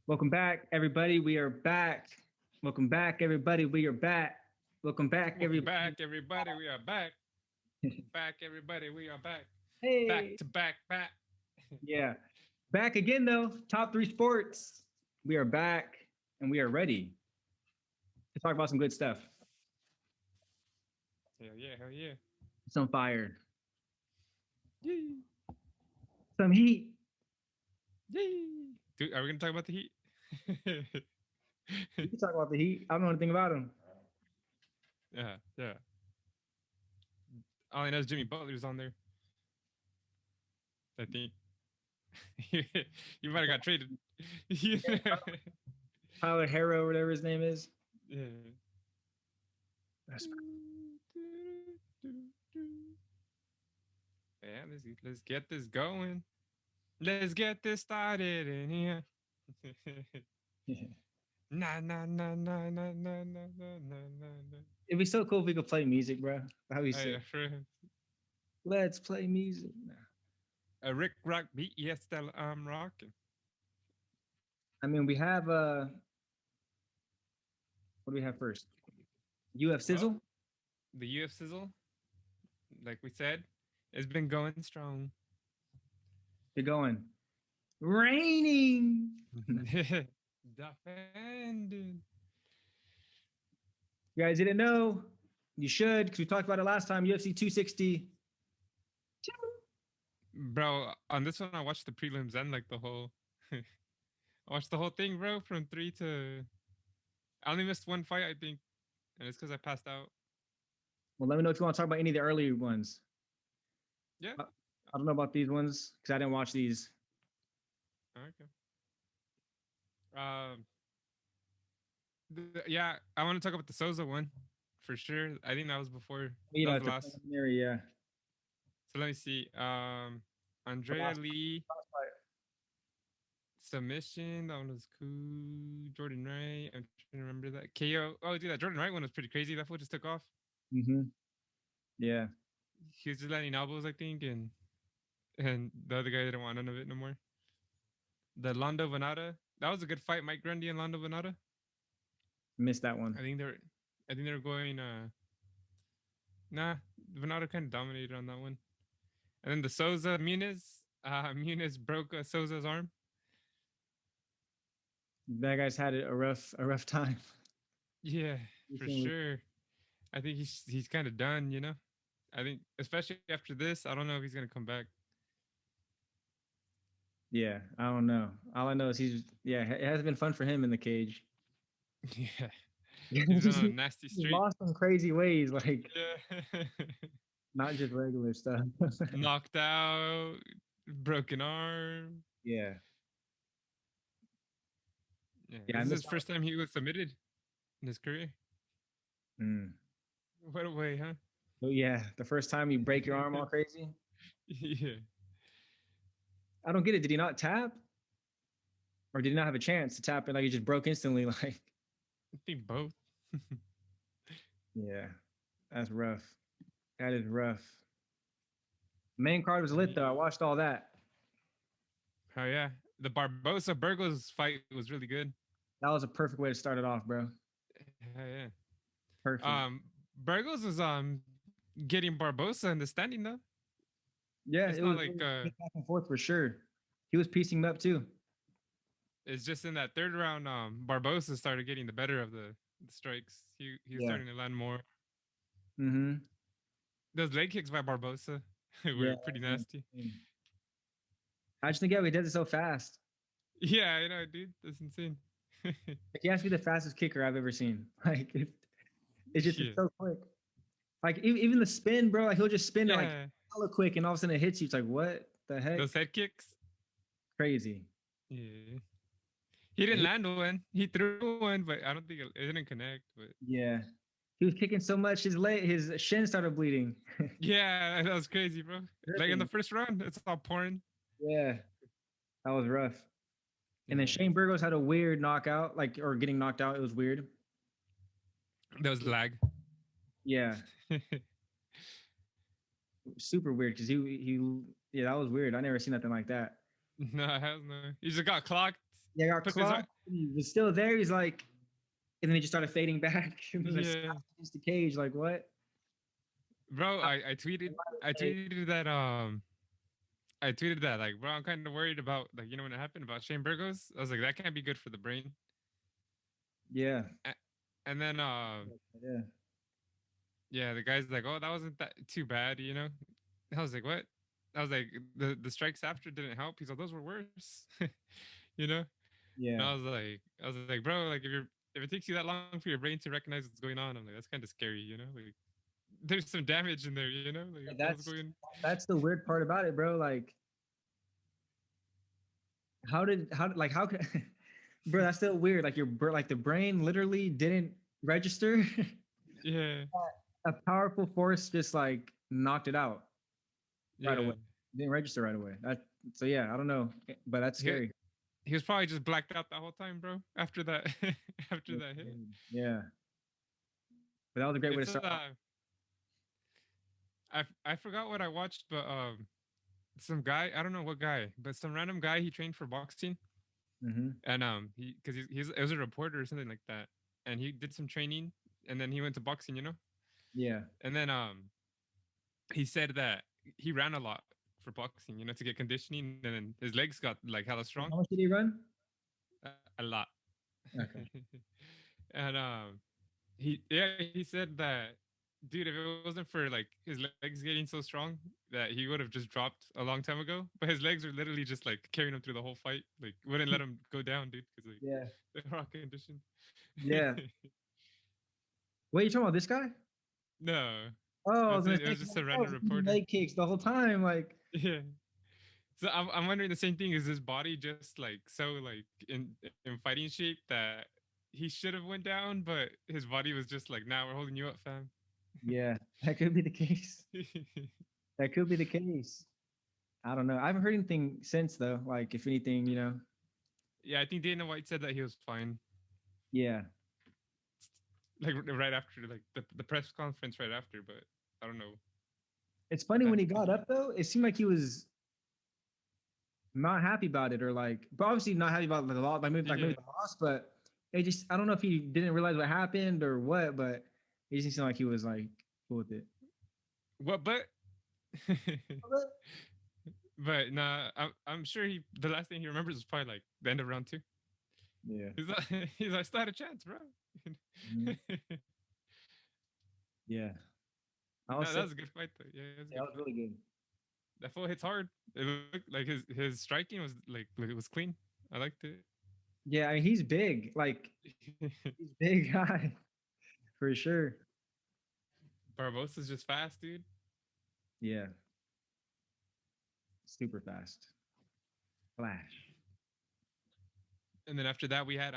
Welcome back, everybody. We are back. Welcome back, everybody. We are back. Welcome back, Welcome everybody. back, everybody. We are back. Back, everybody. We are back. Back Hey, to back, back. yeah, back again though. Top three sports. We are back and we are ready to talk about some good stuff. Hell yeah, hell yeah. Some fire, Yee, some heat. yee. Dude, are we gonna talk about the Heat? We can talk about the heat. I don't know anything about them. Yeah, yeah. All I know is Jimmy Butler's on there. I think you might have got traded. Yeah. Tyler Harrow, whatever his name is. Yeah. That's Yeah, let's get this going. Let's get this started in here. yeah. Nah, nah, nah, nah, nah, nah, nah, nah, nah, nah. It'd be so cool if we could play music, bro. How we Oh, say, yeah, for let's play music. Nah. a Rick Rock beat. Yes, that I'm rocking. I mean, we have what do we have first? UF Well, Sizzle. the UF sizzle, like we said, it's been going strong. You're going. Raining. Defending. You guys didn't know? You should, because we talked about it last time. UFC 260. Bro, on this one, I watched the prelims and like the whole. I watched the whole thing, bro, from 3 to. I only missed one fight, I think, and it's because I passed out. Well, let me know if you want to talk about any of the earlier ones. Yeah. I don't know about these ones because I didn't watch these. Okay. Um. Yeah, I want to talk about the Souza one for sure. I think that was before. You That know, was it's the a last. preliminary, yeah. So let me see. The Andrea Lee last fight. submission. That one was cool. Jordan Wright. I'm trying to remember that. KO. Oh, dude, that Jordan Wright one was pretty crazy. That fool just took off. Mm-hmm. Yeah. He was just landing elbows, I think, and the other guy didn't want none of it no more. The Londo Venata. That was a good fight, Mike Grundy and Londo Venata. Missed that one. I think they're I think they're going nah, Venata kind of dominated on that one. And then the Souza Muniz, Muniz broke Souza's arm. That guy's had a rough time. Yeah, for Recently. sure. I think he's kind of done, you know. I think especially after this, I don't know if he's gonna come back. Yeah, I don't know. All I know is it hasn't been fun for him in the cage. Yeah, he's been He's on a nasty streak. lost in crazy ways, like Yeah, not just regular stuff. knocked out, broken arm. Yeah. Yeah, Yeah, I this is his missed first time he was submitted in his career. out. Mm. What a way, huh? So yeah, the first time you break your arm all crazy. Yeah, I don't get it. Did he not tap? Or did he not have a chance to tap it? Like he just broke instantly. Like, I think both. yeah, that's rough. That is rough. Main card was lit though. I watched all that. Oh yeah, the Barbosa Burgos fight was really good. That was a perfect way to start it off, bro. Yeah. Perfect. Burgos was getting Barbosa in the standing though. Yeah, It's it not was, like it was back and forth for sure. He was piecing him up too. it's just in that third round. Barbosa started getting the better of the strikes. He was Yeah. starting to land more. Mm-hmm. Those leg kicks by Barbosa Yeah. were pretty nasty. I just think yeah, he does it so fast. Yeah, I know, dude. That's insane. Like, he has to be the fastest kicker I've ever seen. Like it's just it's Shit. so quick. Like even the spin, bro. Like he'll just spin it like Yeah. hella quick, and all of a sudden it hits you. It's like what the heck? Those head kicks. Crazy. Yeah. He didn't land one. He threw one, but I don't think it didn't connect. But Yeah. He was kicking so much his shin started bleeding. yeah, that was crazy, bro. Like in the Dripping. first round, it's all pouring. Yeah. That was rough. And then Yeah. Shane Burgos had a weird knockout, like or getting knocked out. It was weird. That was lag. Yeah. Super weird because he yeah, that was weird. I never seen nothing like that. No, hell no. He just got clocked. Yeah, got Took his clocked. He was still there. He's like, and then he just started fading back. And then Yeah, against the cage. Like what? bro. I tweeted that like, bro, I'm kind of worried about like, when it happened about Shane Burgos. I was like, that can't be good for the brain. Yeah. And then Yeah. yeah, the guy's like, oh, that wasn't that too bad, I was like, what? I was like, the strikes after didn't help. He's like, those were worse, you know. And Yeah. I was like, bro, like if it takes you that long for your brain to recognize what's going on, I'm like, that's kind of scary, Like there's some damage in there, Like what's That's going? that's the weird part about it, bro. Like, how could bro, that's still weird. Like like the brain literally didn't register. Yeah, A powerful force just like knocked it out right yeah. away. Didn't register right away. So yeah, I don't know, but that's He scary. he was probably just blacked out the whole time, bro. After that, after that hit, Yeah, but that was a great way it's to start. I forgot what I watched, but some guy, I don't know what guy, but some random guy, he trained for boxing. Mm-hmm. And because he's it was a reporter or something like that, and he did some training, and then he went to boxing, Yeah. and then he said that he ran a lot for boxing, to get conditioning, and then his legs got like hella strong, How much did he run? a lot. Okay. And he said that, dude, if it wasn't for like his legs getting so strong, that he would have just dropped a long time ago. But his legs are literally just like carrying him through the whole fight, like wouldn't let him go down, dude, because like Yeah. they're all conditioned. Yeah. Wait, you talking about this guy? No, Oh, I was gonna it say, was just a I random was eating reporter. leg kicks the whole time. Like, Yeah. So I'm wondering the same thing. Is his body just like so like in fighting shape that he should have went down, but his body was just like, nah, we're holding you up, fam. yeah, that could be the case. That could be the case. I don't know. I haven't heard anything since though. Like, if anything, Yeah, I think Dana White said that he was fine. yeah. Like right after, like the press conference right after, but I don't know It's what funny that when he got up though. It seemed like he was not happy about it, or like, but obviously not happy about the loss. Maybe yeah. the loss, but it just I don't know if he didn't realize what happened or what, but it just seemed like he was like cool with it. What? But but nah, I'm sure the last thing he remembers is probably like the end of round two. Yeah. He's like, still had a chance, bro. Mhm. Yeah. I was No, that say was a good fight though. Yeah, it was a yeah, good that was fight. really good. That fool hits hard. It looked like his striking was like it was clean. I liked it. Yeah, I mean he's big. Like he's a big guy for sure. Barbosa's just fast, dude. Yeah. Super fast. Flash. And then after that, we had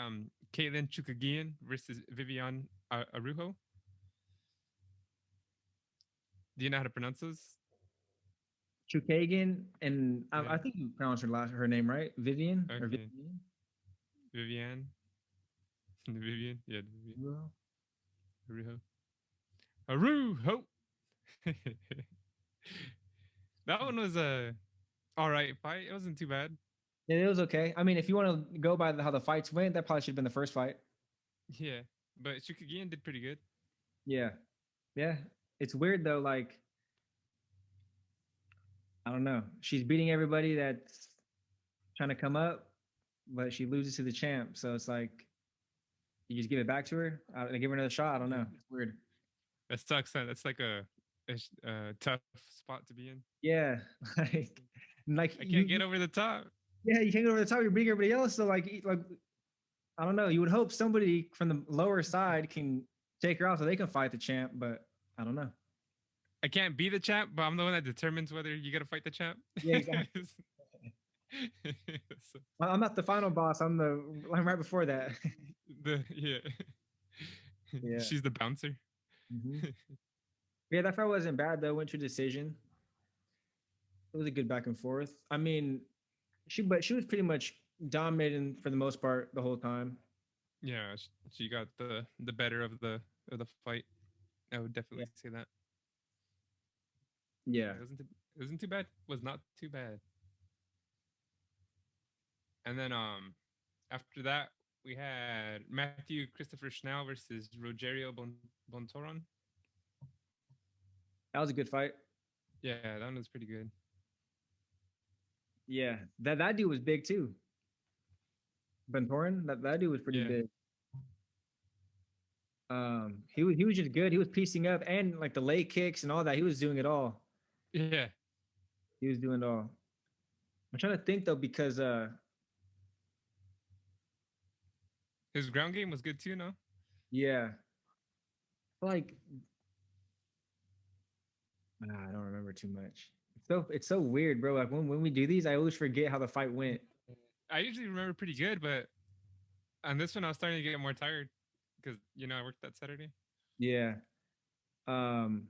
Caitlyn Chukagian versus Vivian Arujo. Do you know how to pronounce those? Chukagian and Yeah. I think you pronounced her name right. Vivian or Okay. Vivian. Vivian. Vivian. Yeah. Vivian. Well, Arujo. Arujo. That one was a all right fight. It wasn't too bad. yeah, it was okay. I mean, if you want to go by how the fights went, that probably should have been the first fight. Yeah, but Chukagian did pretty good. Yeah. Yeah. It's weird though, like, I don't know. She's beating everybody that's trying to come up, but she loses to the champ. So it's like you just give it back to her. They give her another shot. I don't know. It's weird. That sucks. That's like a tough spot to be in. Yeah. Like I can't get over the top. yeah, you can't go over the top. You're beating everybody else. So like I don't know. You would hope somebody from the lower side can take her out so they can fight the champ, but I don't know. I can't be the champ, but I'm the one that determines whether you got to fight the champ. Yeah, exactly. So, I'm not the final boss. I'm right before that. yeah. Yeah. She's the bouncer. Mm-hmm. Yeah, that fight wasn't bad though. Went to decision. It was a good back and forth. I mean, but she was pretty much dominating for the most part the whole time. Yeah, she got the better of the fight. I would definitely say that. Yeah. It wasn't too bad. Was not too bad. And then after that We had Matthew Christopher Schnell versus Rogerio Bontoron. That was a good fight. Yeah, that one was pretty good. Yeah, that dude was big too. Bontoron, that dude was pretty Yeah, big. He was just good. He was piecing up and like the leg kicks and all that. He was doing it all. yeah. He was doing it all. I'm trying to think though because His ground game was good too, no? yeah, like I don't remember too much. It's so weird, bro. Like when we do these, I always forget how the fight went. I usually remember pretty good, but on this one I was starting to get more tired because I worked that Saturday. Yeah. Um.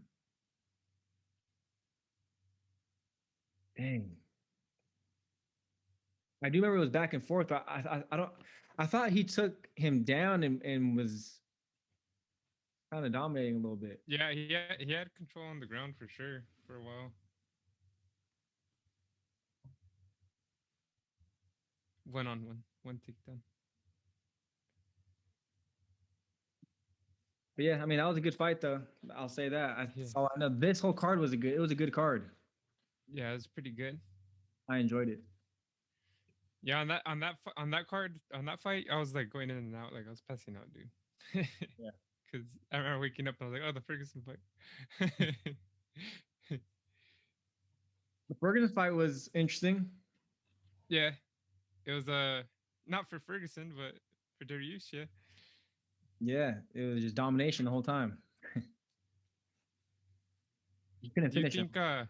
Dang. I do remember it was back and forth, but I don't. I thought he took him down and was kind of dominating a little bit. Yeah, he had control on the ground for sure for a while. One takedown. But yeah, I mean that was a good fight though. I'll say that. Yeah, That's all I know. This whole card was a good. It was a good card. yeah, it was pretty good. I enjoyed it. Yeah, on that card on that fight, I was like going in and out, like I was passing out, dude. Yeah. Because I remember waking up and I was like, oh, the Ferguson fight. The Ferguson fight was interesting. Yeah, it was not for Ferguson, but for Dariush. Yeah. Yeah, it was just domination the whole time. You couldn't Do you finish him. think?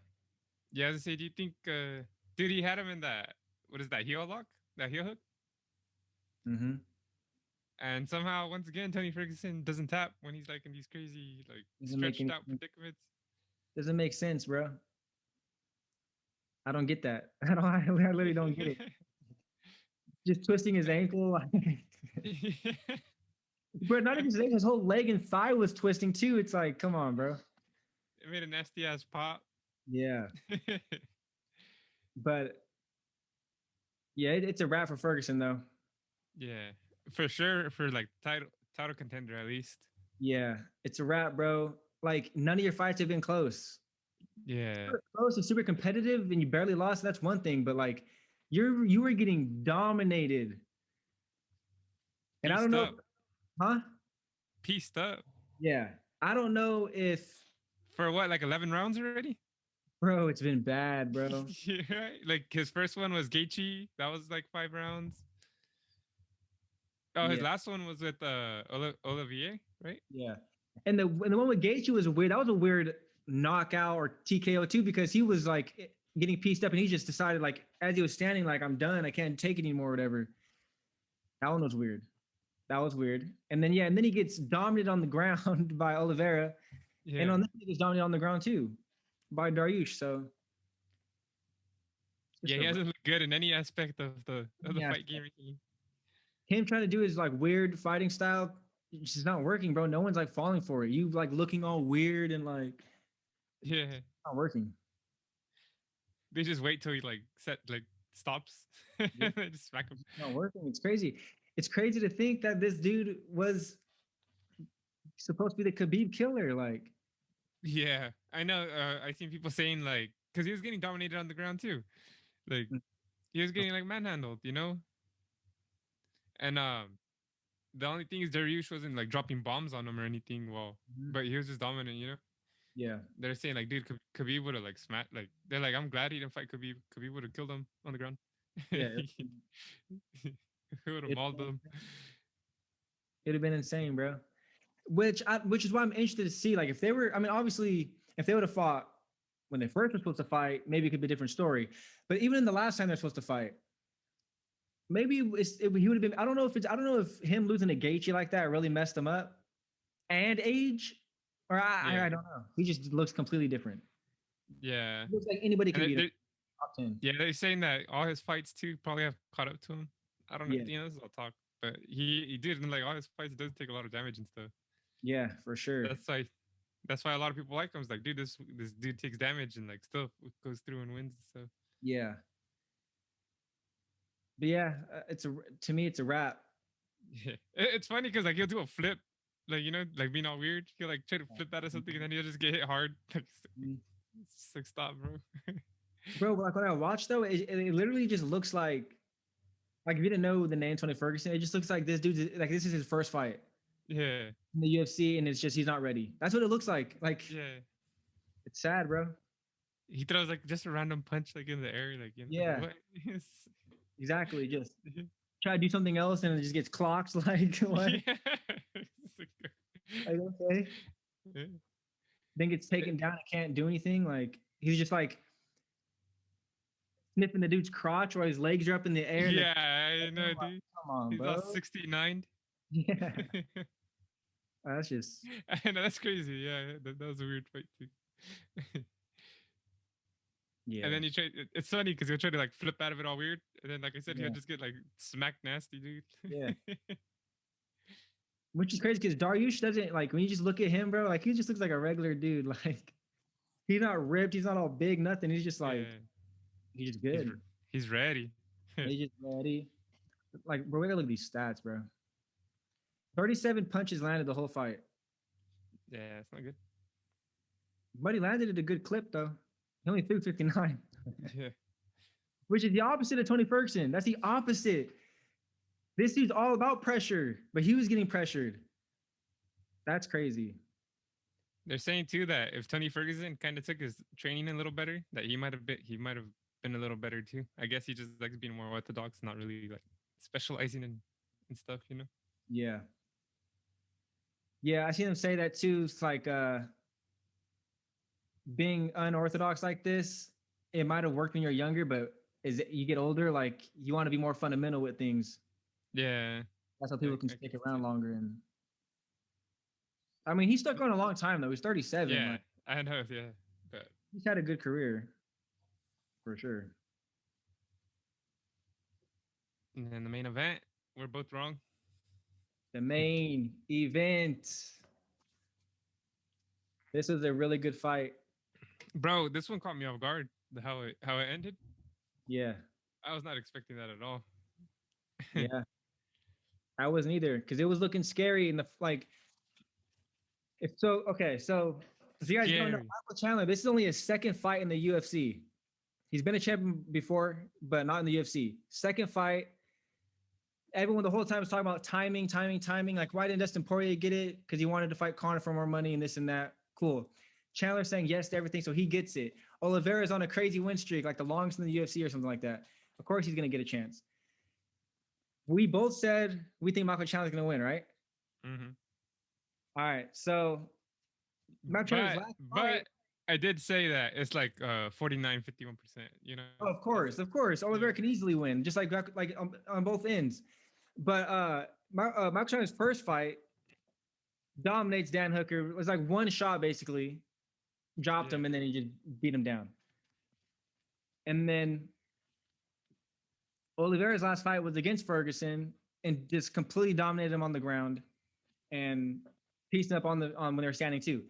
Yeah, as I say, do you think? Dude, he had him in that. What is that heel lock? That heel hook? Mm-hmm. And somehow, once again, Tony Ferguson doesn't tap when he's like in these crazy, like Doesn't make stretched any out predicaments. doesn't make sense, bro. I don't get that. I literally don't get it. Just twisting his ankle, bro. Not even his ankle, his whole leg and thigh was twisting too. It's like, come on, bro. It made a nasty ass pop. Yeah, but yeah, it's a wrap for Ferguson though. Yeah, for sure. For like title contender at least. Yeah, it's a wrap, bro. Like none of your fights have been close. Yeah. Close and super competitive, and you barely lost. That's one thing, but like you were getting dominated, and I don't Pieced know, up. huh? Pieced up. Yeah, I don't know if, For what, like 11 rounds already? bro. It's been bad, bro. Yeah. Like his first one was Gaethje. That was like 5 rounds. Oh, his Yeah, last one was with Olivier, right? yeah. And the one with Gaethje was weird. That was a weird knockout or TKO too because he was like getting pieced up and he just decided like as he was standing like I'm done. I can't take it anymore. Or whatever. That one was weird. That was weird. And then yeah, and then he gets dominated on the ground by Oliveira, and Yeah. on this he gets dominated on the ground too by Dariush. So Yeah, just he hasn't looked good in any aspect of the yeah, fight game recently. him trying to do his like weird fighting style, it's just not working, bro. No one's like falling for it. You like looking all weird and like Yeah. not working. They just wait till he like stops. Yeah, They just smack him. it's not working. It's crazy. It's crazy to think that this dude was supposed to be the Khabib killer. Like, Yeah. I know. I seen people saying like, because he was getting dominated on the ground too. Like he was getting like manhandled. And the only thing is Dariush wasn't like dropping bombs on him or anything. Well, mhm, but he was just dominant. yeah, They're saying like, dude, Khabib would have like smacked. Like they're like, I'm glad he didn't fight Khabib. Khabib would have killed him on the ground. yeah. He would have It, mauled them. it'd have been insane, bro. Which is why I'm interested to see. Like, if they were, I mean, obviously, if they would have fought when they first were supposed to fight, maybe it could be a different story. But even in the last time they're supposed to fight, maybe he would have been. I don't know if him losing to Gaethje like that really messed him up, and age, or Yeah, I don't know. He just looks completely different. yeah, He looks like anybody and can beat him. Top 10. yeah, they're saying that all his fights too probably have caught up to him. I don't know. Yeah, This is all talk, but he did, and like all his fights does take a lot of damage and stuff. yeah, for sure. That's why that's why a lot of people like him. It's like, dude, this dude takes damage and like still goes through and wins. So Yeah, but yeah, to me, it's a wrap. Yeah. It's funny because like he'll do a flip, like like being all weird. He'll like try to flip out of something and then he'll just get hit hard. Like, Mhm. it's just like stop, bro. Bro, like when I watch though, it literally just looks like if you didn't know the name Tony Ferguson, it just looks like this dude's like this is his first fight Yeah, in the UFC, and it's just he's not ready. That's what it looks like. Like yeah. it's sad, bro. He throws like just a random punch like in the air, like like Yeah, what? exactly. Just try to do something else, and it just gets clocked. Like what? Yeah. Like okay, Yeah. then gets taken down and can't do anything. Like he's just like sniffing the dude's crotch while his legs are up in the air. And Yeah, I like, know, dude. come on, He's bro. about 69. Yeah, that's just I know that's crazy. Yeah, that was a weird fight too. yeah, And then he tried. It's funny because he'll try to like flip out of it all weird, and then like I said, he'll yeah, just get like smacked nasty, dude. yeah. Which is crazy because Dariush doesn't like when you just look at him, bro. Like he just looks like a regular dude. Like he's not ripped, he's not all big, nothing. He's just like Yeah, he's just he's good. he's ready. He's just ready. Like bro, we gotta look at these stats, bro. 37 punches landed the whole fight. Yeah, it's not good. But he landed at a good clip though. He only threw 59, Yeah, which is the opposite of Tony Ferguson. That's the opposite. This dude's all about pressure, but he was getting pressured. That's crazy. they're saying too that if Tony Ferguson kind of took his training a little better, that he might have been a little better too. I guess he just likes being more orthodox, not really like specializing in stuff, you know. Yeah. Yeah, I seen him say that too. It's like being unorthodox like this, it might have worked when you're younger, but as you get older, like you want to be more fundamental with things. Yeah, That's how people can I stick can see around it. longer. And I mean, he stuck around a long time though. He's 37. Yeah, Like I know. Yeah, but he's had a good career for sure. and then the main event, we're both wrong. The main event. This was a really good fight. Bro, this one caught me off guard. How it ended. Yeah, I was not expecting that at all. yeah. I wasn't either because it was looking scary in the like. If so, okay, so if you guys don't know, Scary. Michael Chandler, this is only his second fight in the UFC. He's been a champion before, but not in the UFC. Second fight. Everyone the whole time was talking about timing, timing, timing. Like, why didn't Dustin Poirier get it? Because he wanted to fight Conor for more money and this and that. Cool. Chandler saying yes to everything, so he gets it. Oliveira's on a crazy win streak, like the longest in the UFC or something like that. Of course, he's gonna get a chance. We both said we think Michael Chandler's gonna win, right? Mm-hmm. All right. So Michael Chandler's last But fight. I did say that it's like 49, 51%. You know. Oh, of course. Yeah. Oliveira can easily win, just like on both ends. But Michael Chandler's first fight dominates Dan Hooker. It was like one shot basically, dropped Yeah. him, and then he just beat him down. And then Oliveira's last fight was against Ferguson and just completely dominated him on the ground and pieced up on when they were standing too.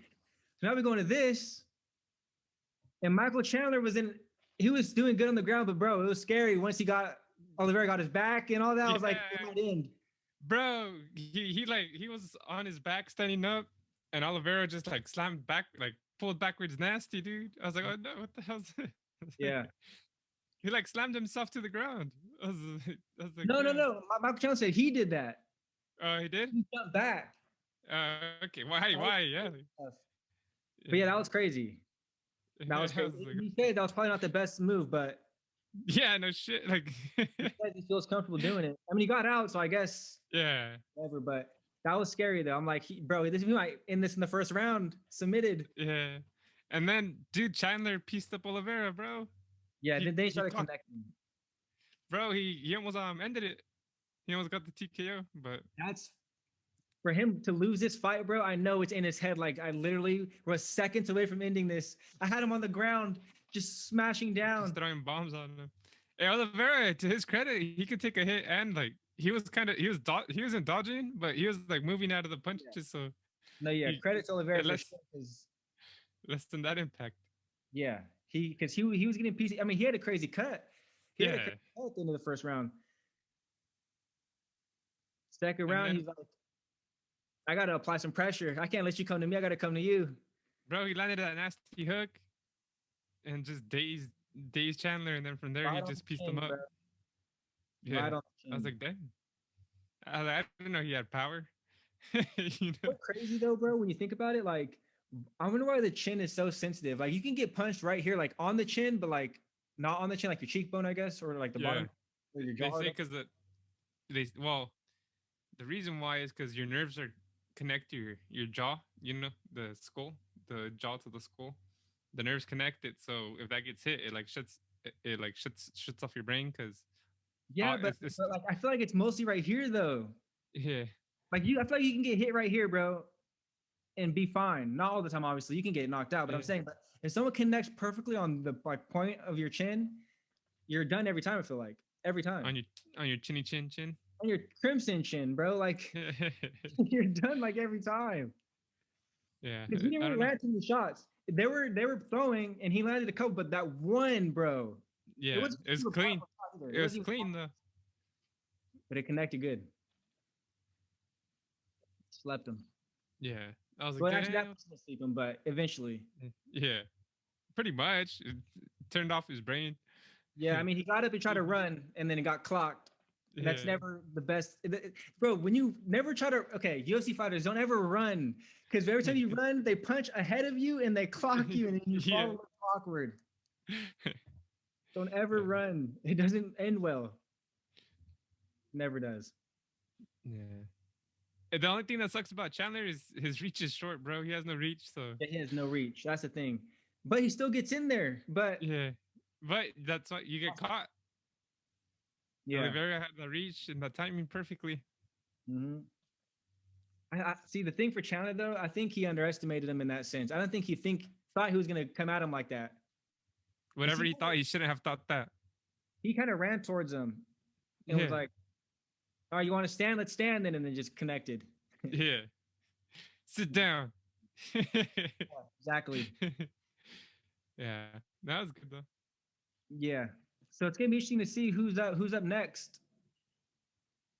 So now we go into this, and Michael Chandler he was doing good on the ground, but bro, it was scary once Oliveira got his back and all that. I was like, it might end. Bro, he was on his back standing up, and Oliveira just like slammed back, like pulled backwards, nasty, dude. I was like, oh no, what the hell's this? Yeah. He like slammed himself to the ground. I was like, No. yeah. Michael Chandler said he did that. Oh, he did. He jumped back. Okay. Why? Yeah. But yeah, that was crazy. That was crazy. He said that was probably not the best move, but yeah, no shit. Like he feels comfortable doing it. I mean, he got out, so I guess yeah, whatever. But that was scary though. I'm like, bro, he might end this in the first round, submitted. yeah. And then, dude, Chandler pieced up Oliveira, bro. Yeah, then they started connecting. Bro, he almost ended it. He almost got the TKO, but that's for him to lose this fight, bro. I know it's in his head. Like I literally was seconds away from ending this. I had him on the ground, just smashing down, just throwing bombs on him. Hey, Oliveira, to his credit, he could take a hit and like he wasn't dodging, but he was like moving out of the punches. Yeah. So no, yeah, credit to Oliveira less than that impact. Yeah, because he was getting pieces. I mean, he had a crazy cut. He had a crazy cut at the end of the first round. Second And round, then, he's like, I gotta apply some pressure. I can't let you come to me. I gotta come to you. bro, he landed that nasty hook and just dazed Chandler, and then from there he Right on just the pieced him chin, up. bro. Yeah, Right on the I was chin. like, dang. I didn't know he had power. you know? So crazy though, bro, when you think about it, like I wonder why the chin is so sensitive. Like you can get punched right here, like on the chin, but like not on the chin, like your cheekbone, I guess, or like the Yeah, bottom or your they jaw. say because the reason why is because your nerves are connect to your jaw. You know, the skull, the jaw to the skull. The nerves connect it, so if that gets hit, it like shuts off your brain because Yeah, it's but like I feel like it's mostly right here though. yeah Like I feel like you can get hit right here, bro, and be fine. Not all the time, obviously. You can get knocked out, but I'm yeah saying, but if someone connects perfectly on the like point of your chin, you're done every time. I feel like every time. on your chinny chin. On your crimson chin, bro, like you're done like every time. Yeah, Because he didn't I really don't know. land too many shots. They were throwing, and he landed a couple, but that one, bro, it Yeah, wasn't it was even clean. either. It It was wasn't even, clean though. but it connected good. Slept him. Yeah, I was like, Well, actually, that damn. was sleep him, but eventually, Yeah, pretty much. It turned off his brain. yeah. I mean, he got up and tried to run, and then it got clocked. And that's Yeah. never the best, bro. When you never try to, okay, UFC fighters don't ever run because every time you run, they punch ahead of you and they clock you, and then you yeah. fall awkward. Don't ever run. It doesn't end well. Never does. Yeah. The only thing that sucks about Chandler is his reach is short, bro. He has no reach, so Yeah, he has no reach. That's the thing. But he still gets in there. But yeah. But that's why you get caught. yeah. Oliveira had the reach and the timing perfectly. Hmm. I see the thing for Chandler though. I think he underestimated him in that sense. I don't think thought he was gonna come at him like that. Because Whatever he thought, he shouldn't have thought that. he kind of ran towards him and was Yeah. like, "All right, you want to stand? Let's stand." Then and then just connected. Yeah. Sit down. Exactly. yeah. That was good though. Yeah. So it's gonna be interesting to see who's up next.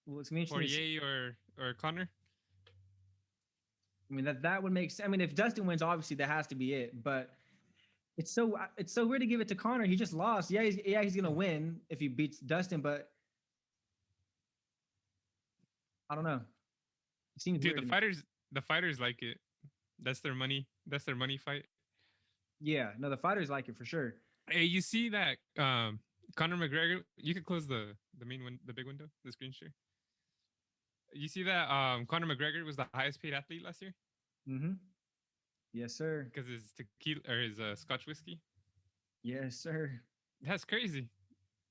Well, it's gonna be interesting to see. Poirier or Connor. I mean that would make sense. I mean, if Dustin wins, obviously that has to be it. But it's so weird to give it to Conor. He just lost. Yeah, he's gonna win if he beats Dustin, but I don't know. It seems Dude, weird to me. the fighters like it. That's their money. That's their money fight. Yeah, no, the fighters like it for sure. Hey, you see that Conor McGregor? You could close the main one, the big window, the screen share. You see that Conor McGregor was the highest paid athlete last year Mm-hmm. Yes, sir. because his tequila or his Scotch whiskey. Yes, sir. That's crazy.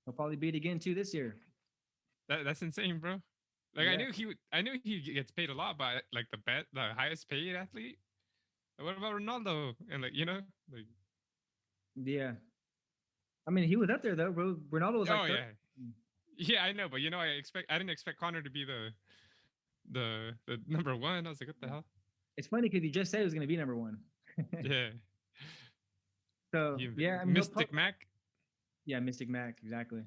He'll probably beat again too this year. That's insane, bro. Like Yeah. I knew he gets paid a lot, but like the highest paid athlete. What about Ronaldo? And like like Yeah. I mean, he was up there though, bro. Ronaldo was like oh third. yeah, I know, but I didn't expect Connor to be the number one. I was like, what the hell? It's funny because he just said he was gonna be number one. Yeah, So yeah, I mean, Mystic Mac. yeah, Mystic Mac, exactly.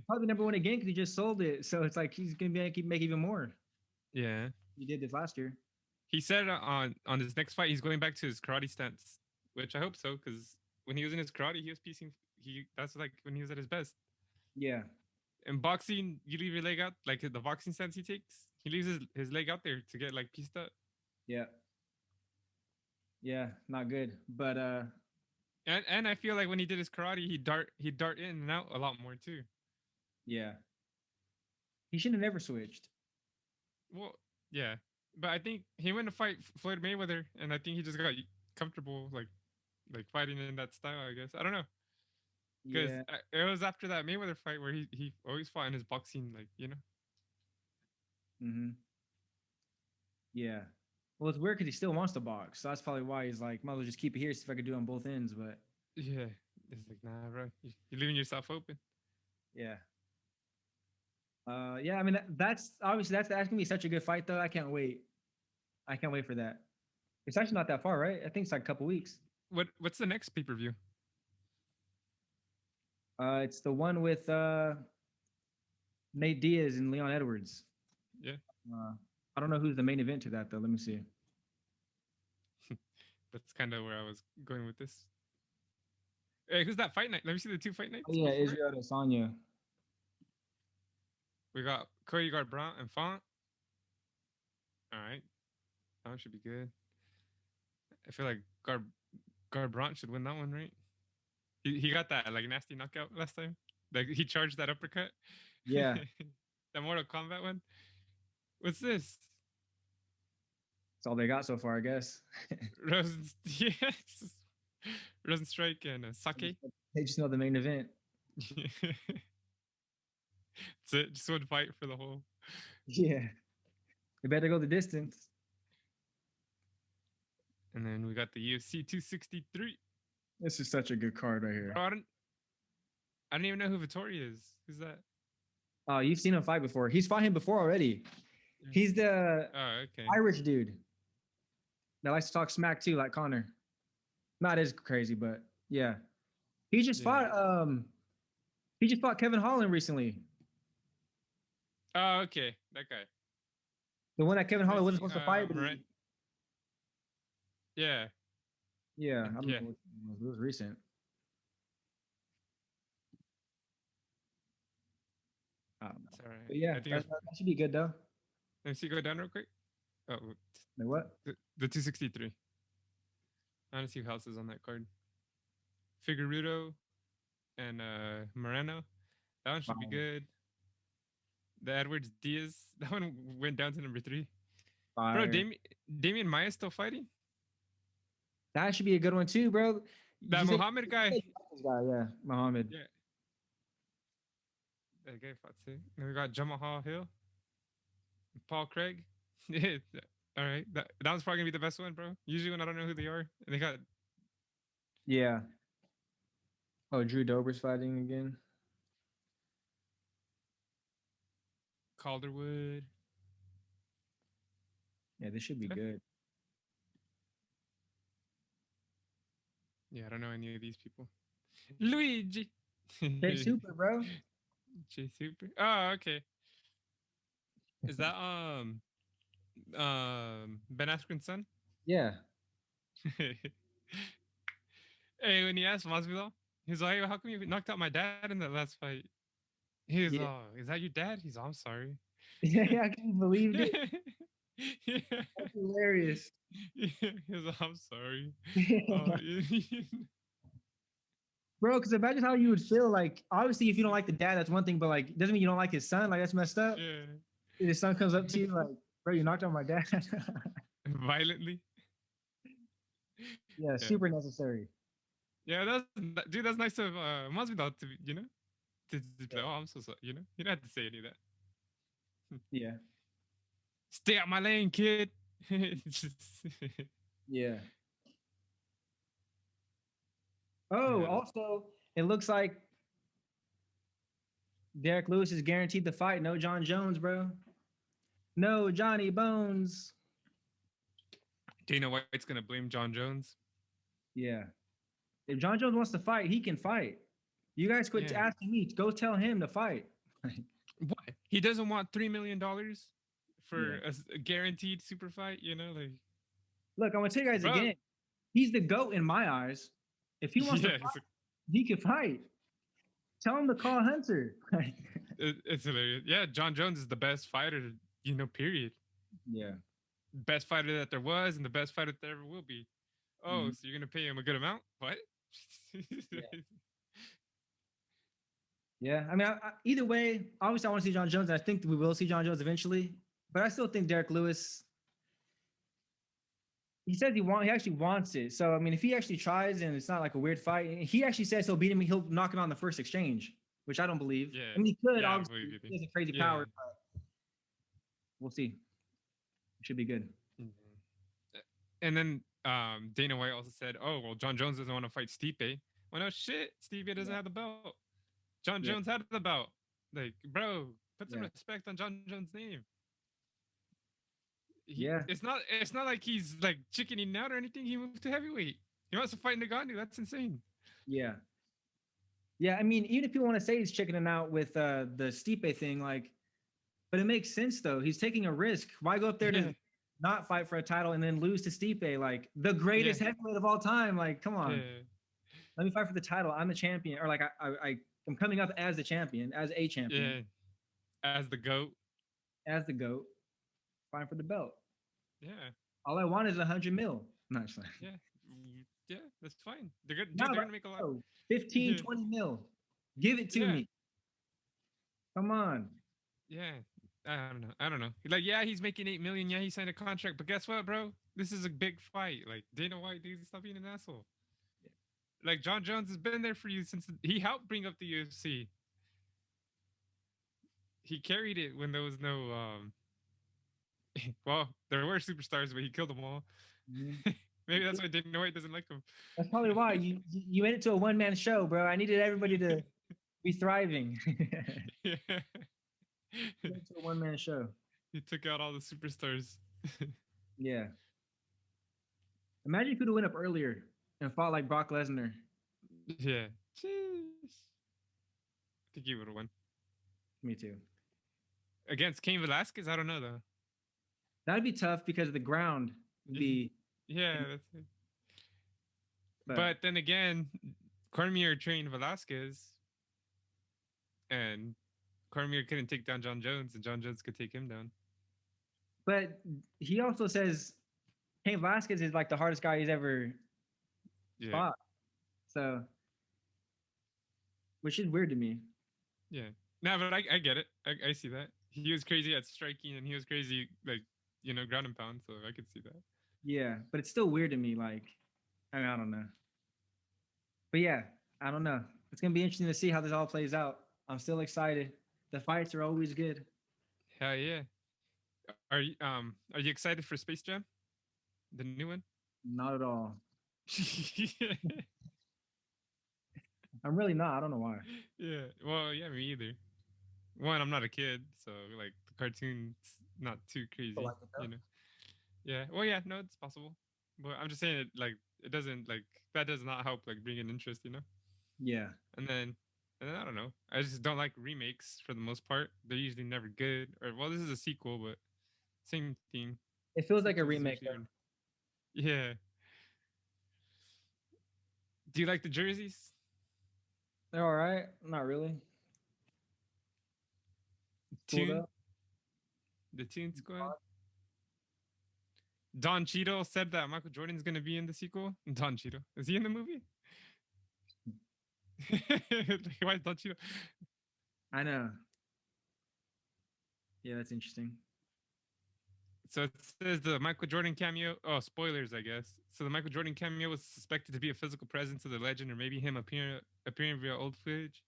Probably number one again because he just sold it. So it's like he's gonna make even more. yeah, He did this last year. he said on his next fight he's going back to his karate stance, which I hope so because when he was in his karate, he was piecing. That's like when he was at his best. Yeah. In boxing, you leave your leg out, like the boxing stance he takes. He leaves his leg out there to get like pieced up. Yeah. Yeah, not good. But And I feel like when he did his karate, he'd dart in and out a lot more too. yeah. He should have never switched. Well, yeah, but I think he went to fight Floyd Mayweather, and I think he just got comfortable like fighting in that style. I guess I don't know because Yeah. it was after that Mayweather fight where he always fought in his boxing, like Mm-hmm. Yeah. Well, it's weird because he still wants to box. So that's probably why he's like, might as well just keep it here, see if I could do it on both ends. But Yeah, it's like nah, bro, you're leaving yourself open. yeah. Yeah, I mean that's obviously that's gonna be such a good fight though. I can't wait. I can't wait for that. It's actually not that far, right? I think it's like a couple weeks. What's the next pay per view? It's the one with Nate Diaz and Leon Edwards. Yeah, I don't know who's the main event to that though. Let me see. That's kind of where I was going with this. Hey, who's that fight night? Let me see the two fight Oh nights yeah, before it. Israel Adesanya. We got Cody Garbrandt and Font. All right, that one should be good. I feel like Garbrandt should win that one, right? He got that like nasty knockout last time. Like he charged that uppercut. Yeah, That Mortal Kombat one. What's this? that's all they got so far, I guess. Rosen, yes. Rosenstrike and Sake. They just know the main event. That's it. Just one fight for the whole. Yeah, they better go the distance. And then we got the UFC 263. This is such a good card right here. Bro, I don't even know who Vittori is. Who's that? Oh, you've seen him fight before. He's fought him before already. He's the Okay. Irish dude that likes to talk smack too, like Conor. Not as crazy, but yeah. He just fought Kevin Holland recently. Oh, okay. That guy. The one that Kevin Holland wasn't supposed to fight. Yeah. Yeah, Yeah. It was recent. It's all right. But yeah, that should be good though. Let me see. Go down real quick. Oh, Like what? The 263. I want to see who else is on that card. Figueroa and Moreno. That one should be good. The Edwards Diaz. That one went down to number 3. Fire. Bro, Damian Maya still fighting? That should be a good one too, bro. That Muhammad guy. Yeah, Muhammad. Yeah. That guy fought too. Then we got Jamal Hill. Paul Craig. All right. That one's probably gonna be the best one, bro. Usually when I don't know who they are. And they got. Yeah. Oh, Drew Dober's fighting again. Calderwood. Yeah, this should be good. Yeah, I don't know any of these people. Luigi. J Super, bro. J Super. Oh, okay. Is that Ben Askren's son? Yeah. Hey, when he asked Masvidal, he's like, "How come you knocked out my dad in that last fight?" He's "Is that your dad?" He's, "I'm sorry." Yeah, I can't believe it. Yeah. That's hilarious. Yeah. He's like, "I'm sorry." Bro, because imagine how you would feel. Like, obviously, if you don't like the dad, that's one thing, but like, doesn't mean you don't like his son. Like, that's messed up. Yeah. If his son comes up to you, like, bro, you knocked out my dad. Violently. Yeah, super necessary. Yeah, that's nice of Masvidal to be, to be like, "Oh, I'm so sorry," you don't have to say any of that. Yeah. Stay out my lane, kid. Yeah. Oh, also, it looks like Derek Lewis is guaranteed the fight. No John Jones, bro. No Johnny Bones. Dana White's gonna blame John Jones. Yeah. If John Jones wants to fight, he can fight. You guys quit asking me. Go tell him to fight. What? He doesn't want $3 million for a guaranteed super fight, like. Look, I'm gonna tell you guys again. He's the GOAT in my eyes. If he wants to fight, he can fight. Tell him to call Hunter. It's hilarious. Yeah, John Jones is the best fighter, period. Yeah. Best fighter that there was and the best fighter that there ever will be. Oh, so you're going to pay him a good amount? What? Yeah. I mean, either way, obviously I want to see John Jones. And I think we will see John Jones eventually. But I still think Derek Lewis, he says he actually wants it. So, I mean, if he actually tries and it's not like a weird fight, he actually says he'll beat him. He'll knock it on the first exchange, which I don't believe. Yeah. I mean, he could. Yeah, obviously, he has a crazy power. But we'll see. It should be good. Mm-hmm. And then Dana White also said, "Oh, well, John Jones doesn't want to fight Stipe." Well, no shit. Stipe doesn't have the belt. John Jones had the belt. Like, bro, put some respect on John Jones' name. It's not like he's like chickening out or anything. He moved to heavyweight. He wants to fight Ngannou. That's insane. Yeah. Yeah, I mean, even if people want to say he's chickening out with the Stipe thing, like, But it makes sense though. He's taking a risk. Why go up there Yeah, to not fight for a title and then lose to Stipe, like the yeah, greatest heavyweight of all time? Like, come on, yeah, let me fight for the title. I'm the champion, or like I'm coming up as the champion, as a champion, yeah. As the goat. as the goat, fighting for the belt. Yeah, All I want is 100 mil. Not just like, yeah, yeah. That's fine. They're good, dude. not They're like gonna make a lot. oh, 15, Yeah, 20 mil. Give it to yeah, me. Come on. yeah. I don't know. I don't know. Like, yeah, he's making 8 million. Yeah, he signed a contract. But guess what, bro? This is a big fight. Like, Dana White, dude, stop being an asshole. Like, John Jones has been there for you since he helped bring up the UFC. He carried it when there was no well, there were superstars, but he killed them all. Mhm. Maybe that's why Dana White doesn't like him. That's probably why you went into a one man show, bro. I needed everybody to be thriving. Yeah. Went into a one man show. He took out all the superstars. Yeah. Imagine if he could have went up earlier and fought like Brock Lesnar. Yeah. Jeez. I think he would have won. Me too. Against Cain Velasquez, I don't know though. That'd be tough because of the ground would be. Yeah, that's it. But then again, Cormier trained Velasquez, and Cormier couldn't take down John Jones, and John Jones could take him down. But he also says Cain Velasquez is like the hardest guy he's ever fought. So, which is weird to me. Yeah. No, but I get it. I see that. He was crazy at striking, and he was crazy, like, ground and pound, so I could see that. Yeah, but it's still weird to me. Like, I mean, I don't know. But yeah, I don't know. It's gonna be interesting to see how this all plays out. I'm still excited. The fights are always good. Hell yeah. Are you excited for Space Jam? The new one? Not at all. I'm really not. I don't know why. Yeah. Well, yeah, me either. One, I'm not a kid, so like the cartoon's not too crazy, Like Yeah. Well, yeah, no, it's possible. But I'm just saying it like it doesn't like that does not help like bring in interest, Yeah. And then I don't know. I just don't like remakes for the most part. They're usually never good. Or well, this is a sequel, but same thing. It feels like a remake. Yeah. Do you like the jerseys? They're all right. Not really. Tune. The Tune Squad. Don Cheadle said that Michael Jordan's gonna be in the sequel. Don Cheadle, is he in the movie? Why is Don Cheadle? I know. Yeah, that's interesting. So it says the Michael Jordan cameo. Oh, spoilers, I guess. So the Michael Jordan cameo was suspected to be a physical presence of the legend, or maybe him appearing via old footage.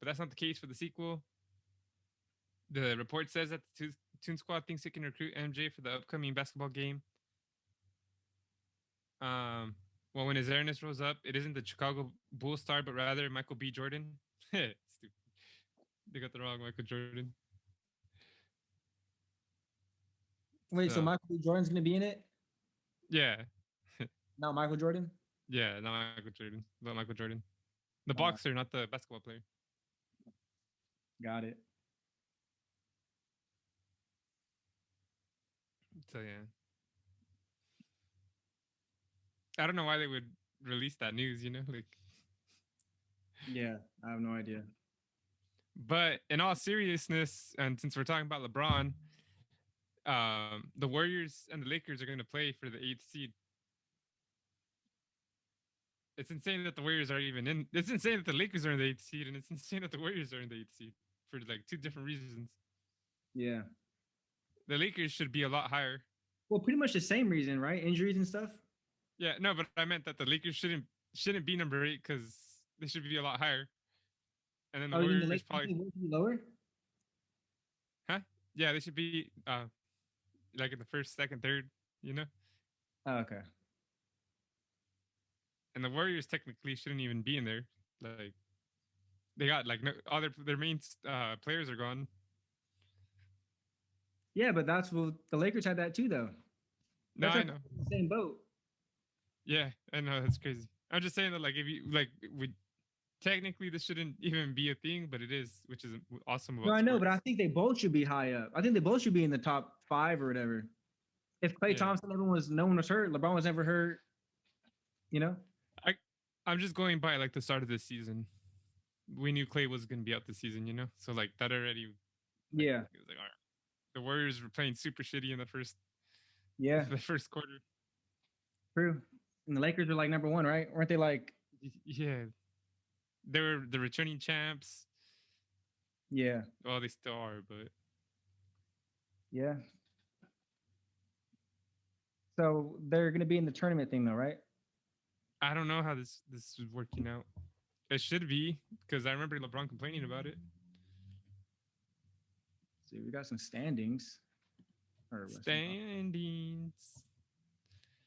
But that's not the case for the sequel. The report says that the Toon Squad thinks it can recruit MJ for the upcoming basketball game. Well, when his awareness rose up, it isn't the Chicago Bulls star, but rather Michael B. Jordan. Stupid. They got the wrong Michael Jordan. Wait, so Michael B. Jordan's gonna be in it? Yeah. Not Michael Jordan? Yeah, not Michael Jordan. Not Michael Jordan. The boxer, not the basketball player. Got it. So yeah. I don't know why they would release that news, like. Yeah, I have no idea. But in all seriousness, and since we're talking about LeBron, the Warriors and the Lakers are going to play for the 8th seed. It's insane that the Warriors are even in. It's insane that the Lakers are in the 8th seed, and it's insane that the Warriors are in the 8th seed for like two different reasons. Yeah. The Lakers should be a lot higher. Well, pretty much the same reason, right? Injuries and stuff. Yeah, no, but I meant that the Lakers shouldn't be number 8 because they should be a lot higher. And then the Warriors probably be lower. Huh? Yeah, they should be like in the first, second, third. Oh, okay. And the Warriors technically shouldn't even be in there. Like they got like no other their main players are gone. Yeah, but that's what the Lakers had that too, though. No, I know. Same boat. Yeah, I know, that's crazy. I'm just saying that like if you like technically this shouldn't even be a thing, but it is, which is awesome No, about I know, but I sports. think they both should be high up. I think they both should be in the top 5 or whatever. If Clay Yeah, Thompson, no one was hurt. LeBron was never hurt. You know? I I'm just going by like the start of this season. We knew Clay was gonna be out this season, you know, so like that already like Yeah, it was like all right. The Warriors were playing super shitty in the first yeah, the first quarter. true. And the Lakers were like number 1, right? Weren't they like? Yeah, they were the returning champs. Yeah, Well, they still are, but yeah. So they're gonna be in the tournament thing though, right? I don't know how this is working out. It should be because I remember LeBron complaining about it. See, we got some standings. Or Standings.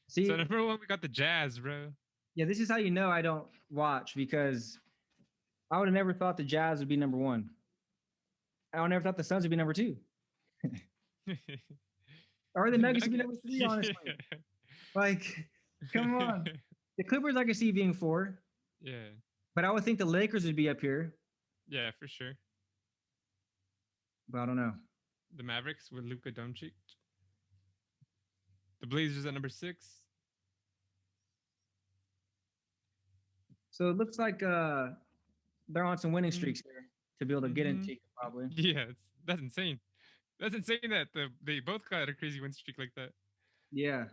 So see, number one, we got the Jazz, bro. yeah, this is how you know I don't watch because I would have never thought the Jazz would be number 1. I would never thought the Suns would be number 2. Or the Nuggets would be number 3, honestly. Like, come on. The Clippers I could see being 4, Yeah. but I would think the Lakers would be up here. Yeah, for sure. But I don't know. The Mavericks with Luka Doncic. The Blazers at number 6. So it looks like they're on some winning streaks here to be able to get into probably. Yeah, that's insane. That's insane that they both got a crazy win streak like that. Yeah.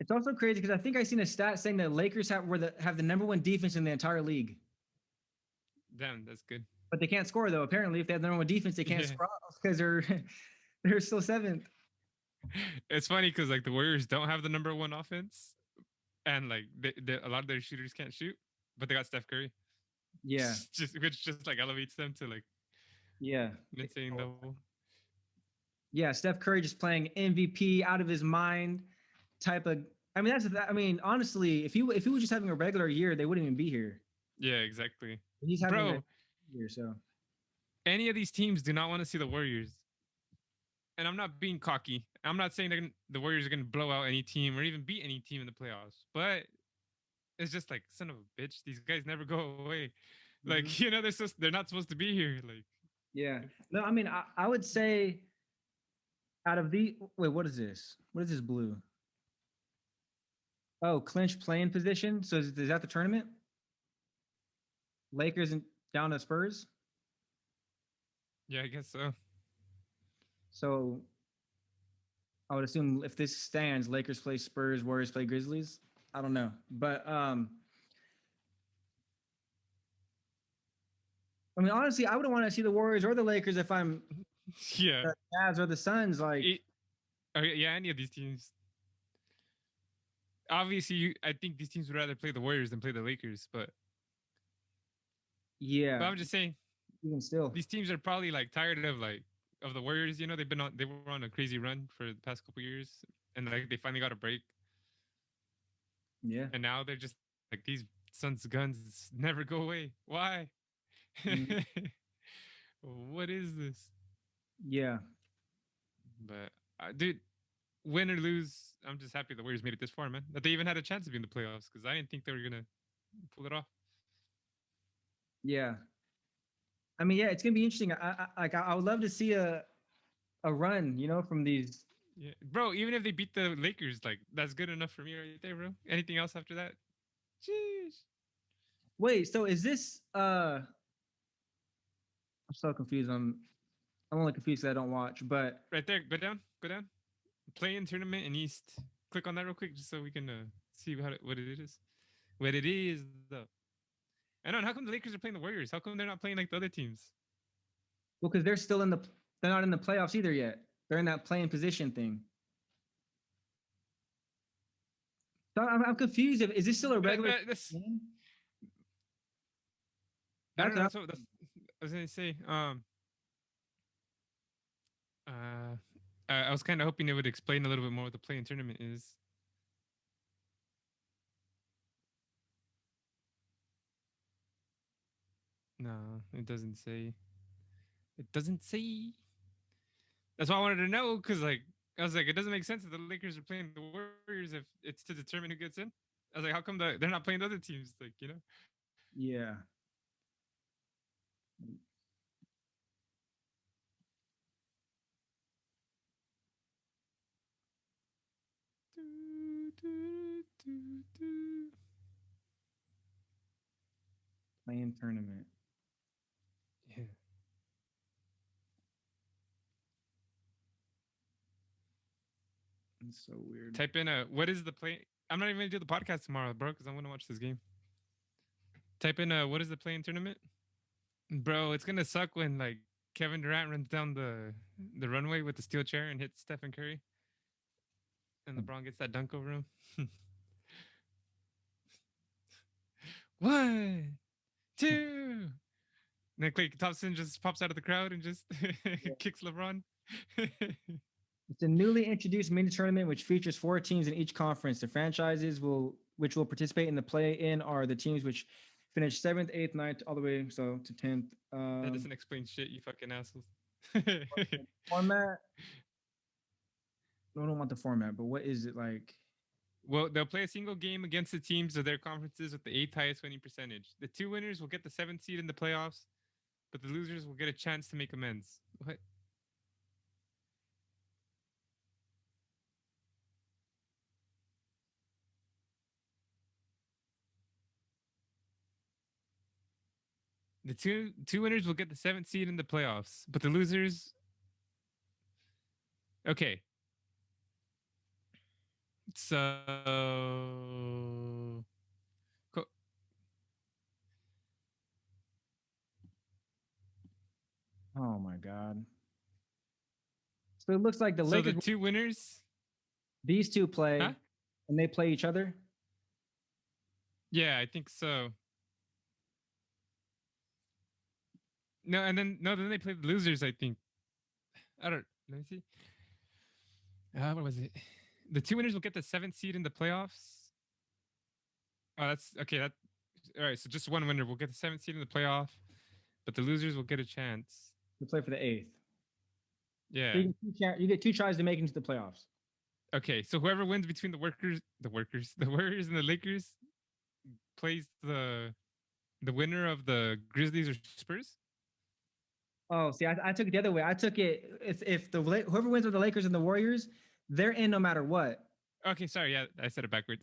It's also crazy because I think I seen a stat saying that Lakers have the number 1 defense in the entire league. Damn, that's good. But they can't score though. Apparently, if they have the number 1 defense, they can't score because they're still 7th. It's funny because like the Warriors don't have the number 1 offense, and like a lot of their shooters can't shoot, but they got Steph Curry. Yeah, which just like elevates them to like yeah, insane level. Yeah, Steph Curry just playing MVP out of his mind type of. I mean, honestly, if he was just having a regular year, they wouldn't even be here. Yeah, exactly. He's having a year, so any of these teams do not want to see the Warriors. And I'm not being cocky. I'm not saying the Warriors are going to blow out any team or even beat any team in the playoffs. But it's just like, son of a bitch, these guys never go away. Like, you know, they're not supposed to be here. Like, yeah. No, I mean, I would say out of the wait, what is this? What is this blue? Oh, clinch playing position. So is that the tournament? Lakers and down to Spurs. Yeah, I guess so. So I would assume if this stands, Lakers play Spurs, Warriors play Grizzlies. I don't know, but I mean, honestly, I wouldn't want to see the Warriors or the Lakers if I'm the Jazz or the Suns. Like, yeah, any of these teams. Obviously, I think these teams would rather play the Warriors than play the Lakers, but yeah. But I'm just saying, even still, these teams are probably like tired of the Warriors. You know, they were on a crazy run for the past couple years, and like they finally got a break. Yeah. And now they're just like, these Suns guns never go away. Why? What is this? Yeah. But dude, win or lose, I'm just happy the Warriors made it this far, man. That they even had a chance to be in the playoffs because I didn't think they were gonna pull it off. Yeah. I mean, yeah, it's gonna be interesting. I would love to see a run, you know, from these. Yeah, bro. Even if they beat the Lakers, like that's good enough for me right there, bro. Anything else after that? Jeez. Wait, so is this? I'm so confused. I'm only confused that I don't watch. But right there, go down. Play in tournament in East. Click on that real quick, just so we can see what it is. What it is, though. I know. How come the Lakers are playing the Warriors? How come they're not playing like the other teams? Well, because they're not in the playoffs either yet. They're in that playing position thing. So I'm confused. Is this still a regular game? That's what I was gonna say. I was kind of hoping it would explain a little bit more what the play-in tournament is. No, it doesn't say. It doesn't say. That's why I wanted to know, because like I was like, it doesn't make sense that the Lakers are playing the Warriors if it's to determine who gets in. I was like, how come they're not playing the other teams? Like, you know. Yeah. Playing tournament. Yeah. It's so weird. Type in what is the play? I'm not even gonna do the podcast tomorrow, bro, because I want to watch this game. Type in what is the play-in tournament, bro? It's gonna suck when like Kevin Durant runs down the runway with the steel chair and hits Stephen Curry, and LeBron gets that dunk over him. 1, 2. And then Klay Thompson just pops out of the crowd and just kicks LeBron. It's a newly introduced mini tournament which features 4 teams in each conference. The franchises which will participate in the play-in are the teams which finish 7th, 8th, 9th, all the way to 10th. That doesn't explain shit, you fucking assholes. Format. I don't want the format, but what is it like? Well, they'll play a single game against the teams of their conferences with the 8th highest winning percentage. The 2 winners will get the 7th seed in the playoffs, but the losers will get a chance to make amends. What? The two winners will get the 7th seed in the playoffs, but the losers. Okay. So. Oh my god. So it looks like the So Lakers. the 2 winners. These two play, Huh? and they play each other. Yeah, I think so. No, then they play the losers. I think. I don't. Let me see. What was it? The 2 winners will get the 7th seed in the playoffs. Oh, that's okay. That all right. So just 1 winner will get the 7th seed in the playoff, but the losers will get a chance. To play for the 8th. Yeah. So you get 2 tries to make it into the playoffs. Okay, so whoever wins between the Warriors and the Lakers plays the winner of the Grizzlies or Spurs. Oh, see, I took it the other way. I took it if whoever wins with the Lakers and the Warriors, they're in no matter what. Okay, sorry, yeah, I said it backwards.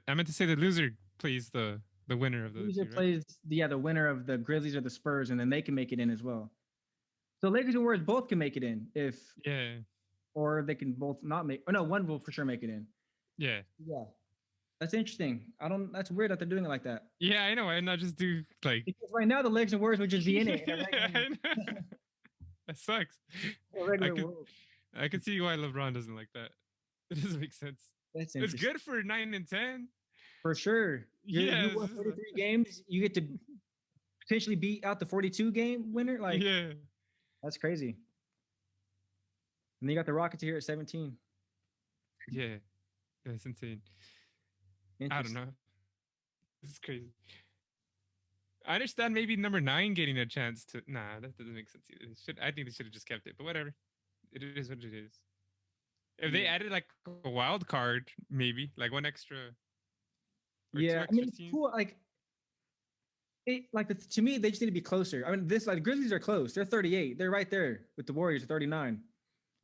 I meant to say the loser plays the winner of the Loser two, right? plays the winner of the Grizzlies or the Spurs, and then they can make it in as well. So Lakers and Warriors both can make it in or they can both not make. Oh no, one will for sure make it in. Yeah. That's interesting. That's weird that they're doing it like that. Yeah, I know. Why not just do like because right now the Lakers and Warriors would just be in it. That sucks. I could see why LeBron doesn't like that. It doesn't make sense. It's good for 9 and 10. For sure. You won 33 games. You get to potentially beat out the 42 game winner. Like, that's crazy. And then you got the Rockets here at 17. Yeah, that's insane. I don't know. This is crazy. I understand maybe number 9 getting a chance to. Nah, that doesn't make sense either. I think they should have just kept it, but whatever. It is what it is. If they added like a wild card, maybe like one extra. Yeah, I mean, it's cool. To me, they just need to be closer. I mean, the Grizzlies are close. They're 38. They're right there with the Warriors at 39.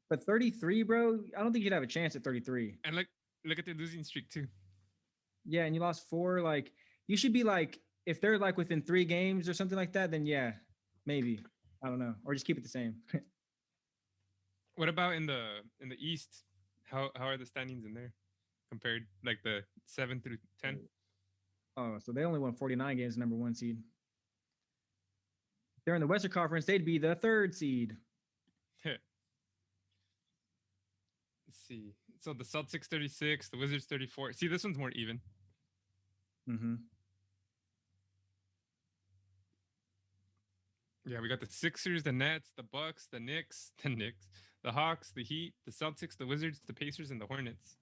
But 33, bro, I don't think you'd have a chance at 33. And look at their losing streak too. Yeah, and you lost 4. Like, you should be like, if they're like within 3 games or something like that, then yeah, maybe. I don't know, or just keep it the same. What about in the East? How are the standings in there compared like the 7 through 10? Oh, so they only won 49 games, number 1 seed. If they're in the Western Conference, they'd be the 3rd seed. Let's see. So the Celtics 36, the Wizards 34. See, this one's more even. Mm-hmm. Yeah, we got the Sixers, the Nets, the Bucks, the Knicks, the Hawks, the Heat, the Celtics, the Wizards, the Pacers, and the Hornets.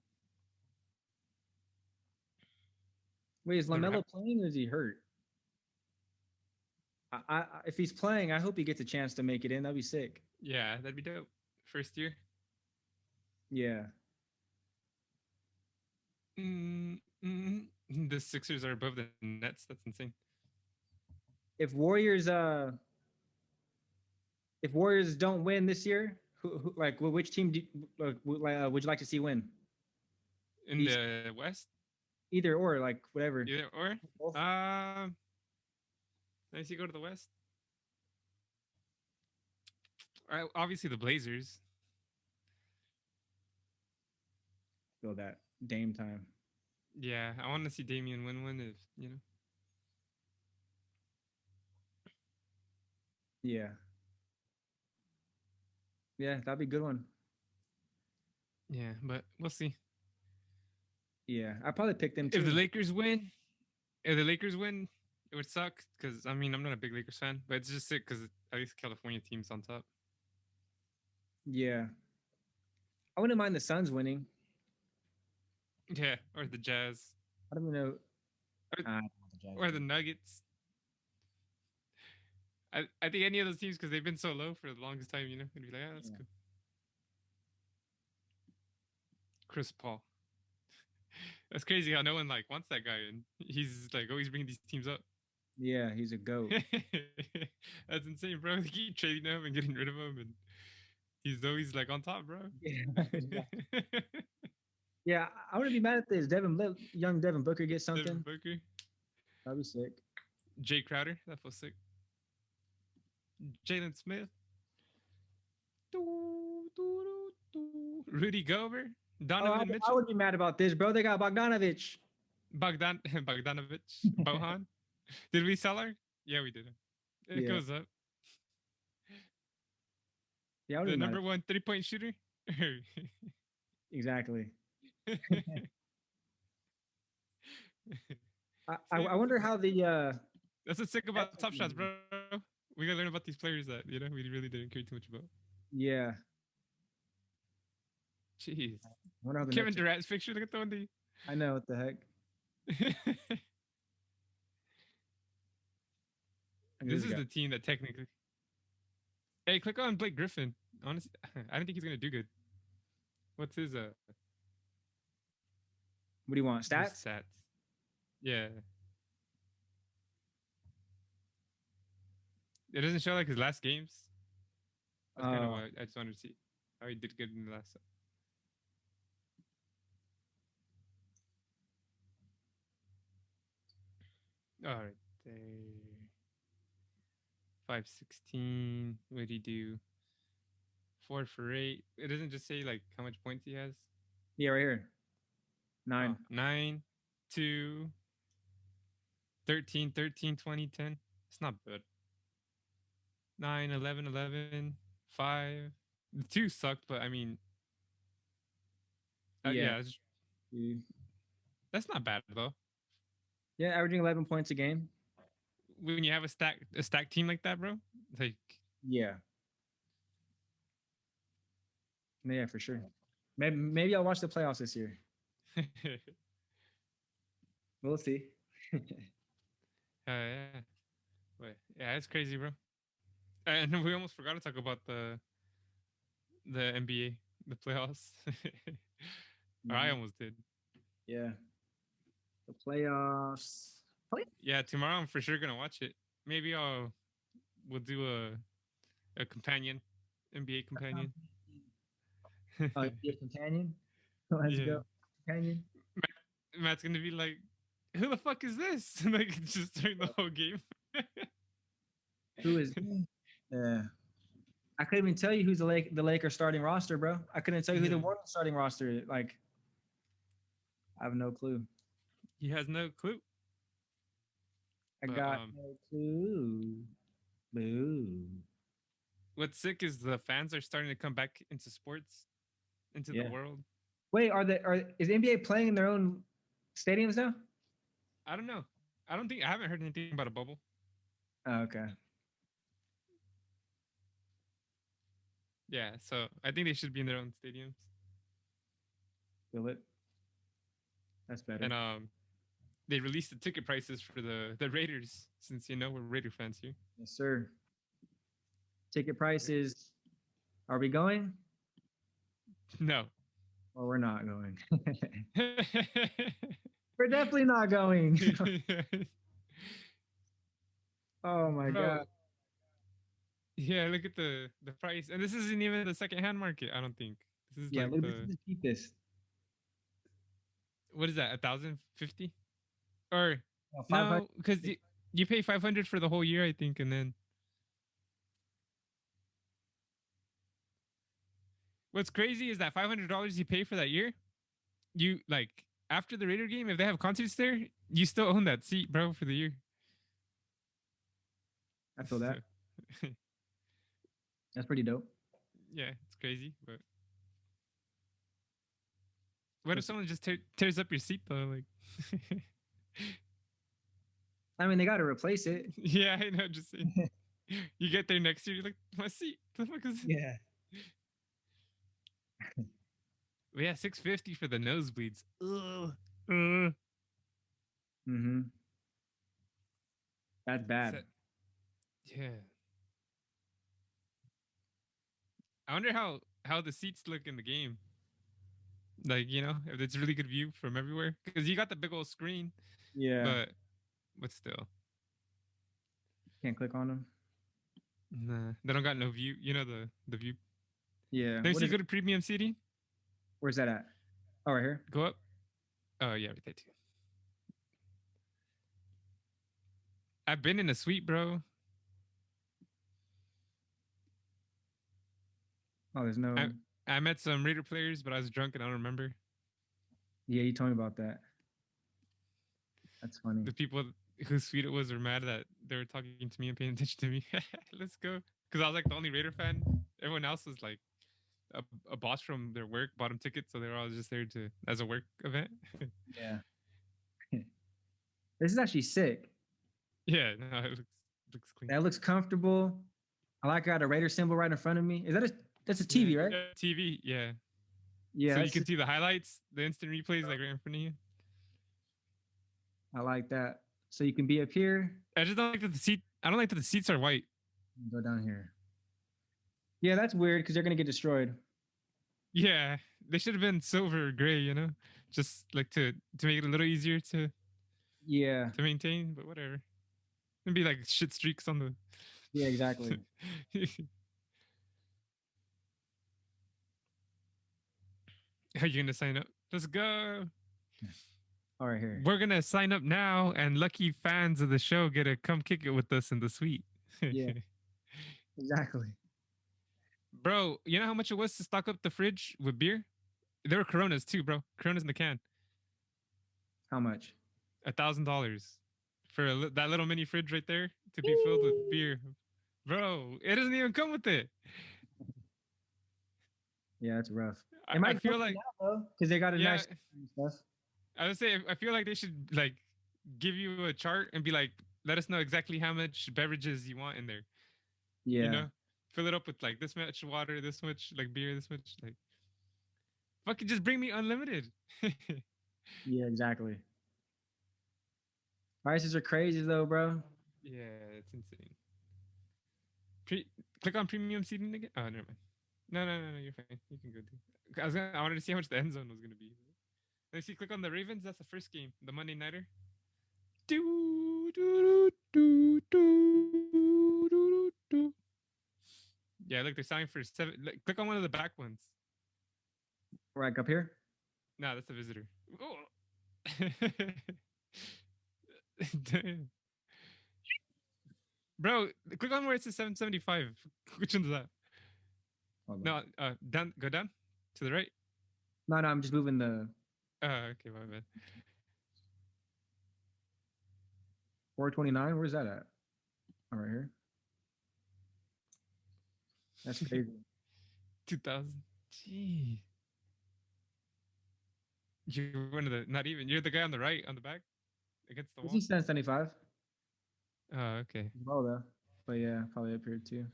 Wait, is LaMelo playing or is he hurt? If he's playing, I hope he gets a chance to make it in. That'd be sick. Yeah, that'd be dope. First year. Yeah. The Sixers are above the Nets. That's insane. if Warriors don't win this year, which team would you like to see win? In East, the West, either or, like whatever. either or. Both. Let me see. Go to the West. Obviously the Blazers. Feel that Dame time. Yeah, I want to see Damian win one if you know. Yeah. Yeah, that'd be a good one. Yeah, but we'll see. Yeah, I probably pick them too. If the Lakers win, it would suck because I mean I'm not a big Lakers fan, but it's just sick because at least California team's on top. Yeah, I wouldn't mind the Suns winning. Yeah, or the Jazz. I don't even know. Or the Nuggets. I think any of those teams because they've been so low for the longest time, you know, it'd be like, that's good. Chris Paul. That's crazy how no one like wants that guy, and he's like always bringing these teams up. Yeah, he's a goat. That's insane, bro. They keep trading him and getting rid of him, and he's always like on top, bro. Yeah, yeah, I wouldn't be mad if this young Devin Booker gets something. Devin Booker. That'd be sick. Jay Crowder, that feels sick. Jalen Smith. Rudy Gobert. Donovan Mitchell. I would be mad about this, bro. They got Bogdanovich. Bogdanovich. Bohan. Did we sell her? Yeah, we did. It goes up. Yeah, the number one 3-point shooter. Exactly. I wonder how the that's what's sick about Top Shots, bro. We gotta learn about these players that we really didn't care too much about. Yeah. Jeez. Kevin Durant's picture. Look at the one. I know what the heck. This is the team that technically. Hey, click on Blake Griffin. Honestly, I don't think he's gonna do good. What's his What do you want? Stats? Stats. Yeah. It doesn't show like his last games. That's kind of why I just wanted to see how he did good in the last. All right, there. 516. What did he do? 4 for 8. It doesn't just say like how much points he has. Yeah, right here. 9. 9, 2, 13, 13, 20, 10. It's not bad. 9, 11, 11, 5. The 2 sucked, but I mean, yeah, that's not bad though. Yeah, averaging 11 points a game. When you have a stacked team like that, bro, like yeah, for sure. Maybe I'll watch the playoffs this year. We'll see. Yeah, wait, yeah, it's crazy, bro. And we almost forgot to talk about the NBA, the playoffs. Or I almost did. Yeah, the playoffs. Yeah, tomorrow I'm for sure gonna watch it. Maybe we'll do a companion, NBA companion. NBA companion. Let's go, companion. Matt's gonna be like, "Who the fuck is this?" Like just during the whole game. Who is? Yeah, I couldn't even tell you who's the Lakers starting roster, bro. I couldn't tell you who the Warriors starting roster. Like, I have no clue. He has no clue. I got no clue. Boo. What's sick is the fans are starting to come back into sports, into the world. Wait, is the NBA playing in their own stadiums now? I don't know. I haven't heard anything about a bubble. Oh, okay. Yeah, so I think they should be in their own stadiums. Feel it. That's better. And they released the ticket prices for the Raiders, since we're Raider fans here. Yes, sir. Ticket prices. Are we going? No. Well, we're not going. We're definitely not going. Oh my god. Bro, yeah, look at the price. And this isn't even the second hand market, I don't think. This is Yeah, like look, this is the the cheapest. what is that, 1,050? Or 500. no, because you pay 500 for the whole year, I think, and then what's crazy is that $500 you pay for that year, you like after the Raider game, if they have concerts there, you still own that seat, bro, for the year. I feel So, that. That's pretty dope. yeah, it's crazy. But what if Let's see. someone just tears up your seat though? Like, I mean, they got to replace it. yeah, I know. Just saying. You get there next year, you're like, my seat. The fuck is it? Yeah. But yeah, 650 for the nosebleeds. Ugh. Mm-hmm. That's bad. Yeah. I wonder how the seats look in the game. Like, if it's really good view from everywhere, because you got the big old screen, Yeah. but still, Can't click on them. nah, they don't got no view. You know the view. Yeah. Then What you is go it? to premium seating, Where's that at? Oh, right here. go up. Oh yeah, right there too. I've been in a suite, bro. Oh, there's I no. I met some Raider players, but I was drunk and I don't remember. Yeah, you told me about that. That's funny. The people whose suite it was were mad that they were talking to me and paying attention to me. Let's go, because I was like the only Raider fan. Everyone else was like a boss from their work bought them tickets, so they were all just there to as a work event. Yeah. This is actually sick. Yeah, no, it looks clean. That looks comfortable. I like I got a Raider symbol right in front of me. Is that that's a TV, right? TV, yeah. Yeah, So you can see the highlights, the instant replays, like right in front of you. I like that. So you can be up here. I just don't like that the seat. I don't like that the seats are white. Go down here. Yeah, that's weird because they're gonna get destroyed. Yeah, they should have been silver or gray. Just like to make it a little easier Yeah. to maintain. But whatever. It'd be like shit streaks on the. Yeah, exactly. Are you gonna sign up? Let's go. All right, here. We're gonna sign up now, and lucky fans of the show get to come kick it with us in the suite. Yeah. Exactly. Bro, you know how much it was to stock up the fridge with beer? There were Coronas too, bro. Coronas in the can. How much? $1,000 for that little mini fridge right there to be filled with beer, bro. It doesn't even come with it. Yeah, it's rough. I, It might I feel like because they got a nice stuff. I would say I feel like they should like give you a chart and be like, let us know exactly how much beverages you want in there. Yeah. Fill it up with like this much water, this much like beer, this much like. Fucking just bring me unlimited. Yeah, exactly. Prices are crazy though, bro. Yeah, it's insane. Click on premium seating again. Oh, never mind. No, you're fine. You can go do. I wanted to see how much the end zone was gonna be. Let's see. Click on the Ravens. That's the first game, the Monday nighter. Do do do do do do. Yeah, look, they're selling for 7. Click on one of the back ones. Right up here. No, that's the visitor. Oh. Damn. Bro, click on where it says 775. Which one's that? No, down. Go down to the right. No, I'm just moving the. Okay, my bad. 429. Where's that at? Oh, right here. That's crazy. 2,000. Gee. You're one of the. Not even. You're the guy on the right, on the back, against the wall. This is 775. Oh, okay. Well, though. But yeah, probably up here too.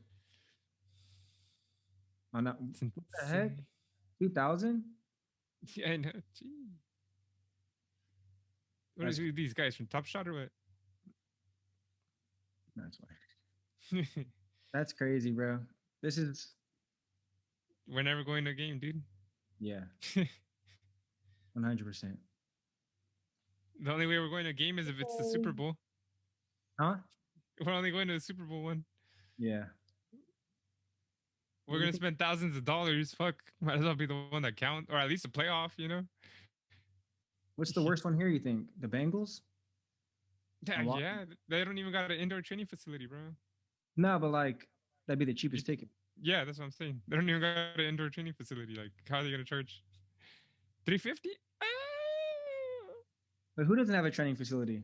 Oh, no. What the heck? 2,000? Yeah, I know. Gee. What is with these guys from Top Shot or what? That's why. That's crazy, bro. This is. We're never going to a game, dude. Yeah. 100%. The only way we're going to a game is if it's the Super Bowl. Huh? We're only going to the Super Bowl one. Yeah. We're gonna spend thousands of dollars. Fuck, might as well be the one that count, or at least a playoff. You know. What's the worst one here? You think the Bengals? Yeah, they don't even got an indoor training facility, bro. No, but like that'd be the cheapest ticket. Yeah, that's what I'm saying. They don't even got an indoor training facility. Like, how are they gonna charge $350? But who doesn't have a training facility?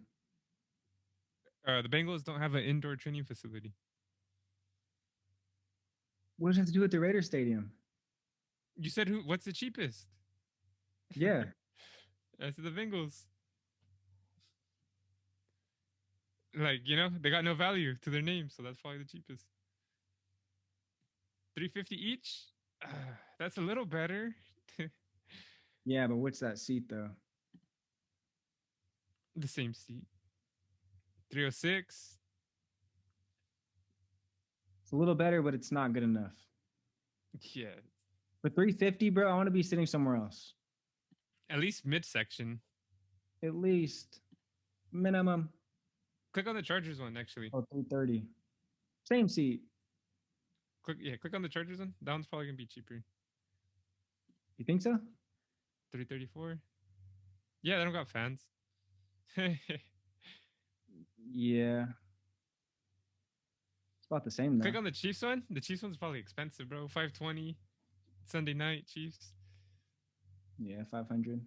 The Bengals don't have an indoor training facility. What does it have to do with the Raiders Stadium? You said who? What's the cheapest? Yeah. I said the Bengals. Like, you know, they got no value to their name, so that's probably the cheapest. $350 each. That's a little better. Yeah, but what's that seat though? The same seat. 306. It's a little better, but it's not good enough. Yeah. For $350, bro, I want to be sitting somewhere else. At least midsection. At least minimum. Click on the Chargers one, actually. Oh, 330. Same seat. Click on the Chargers one. That one's probably gonna be cheaper. You think so? 334. Yeah, they don't got fans. Yeah. It's about the same though. Click on the Chiefs one. The Chiefs one's probably expensive, bro. 520. Sunday night, Chiefs. Yeah, 500.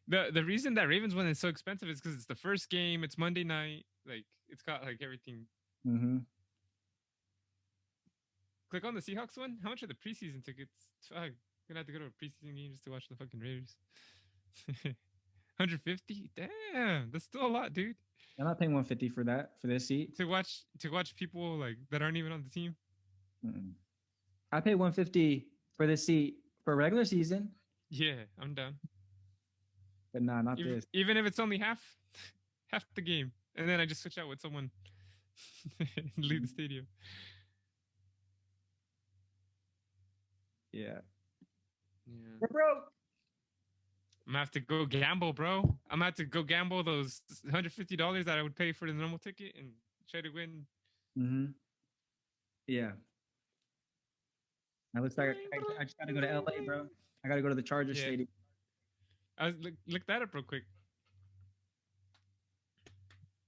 The reason that Ravens one is so expensive is because it's the first game. It's Monday night. Like, it's got like everything. Mm-hmm. Click on the Seahawks one. How much are the preseason tickets? Fuck, gonna have to go to a preseason game just to watch the fucking Raiders. 150. Damn, that's still a lot, dude. I'm not paying 150 for that for this seat. To watch people like that aren't even on the team. Mm-mm. I pay 150 for this seat for regular season. Yeah, I'm down. But nah, not this. Even if it's only half the game, and then I just switch out with someone and leave the stadium. Yeah. Yeah. We're broke. I'm gonna have to go gamble, bro. I'm gonna have to go gamble those $150 that I would pay for the normal ticket and try to win. Mm-hmm. Yeah. It looks like I just gotta go to LA, bro. I gotta go to the Chargers Stadium. Look that up real quick.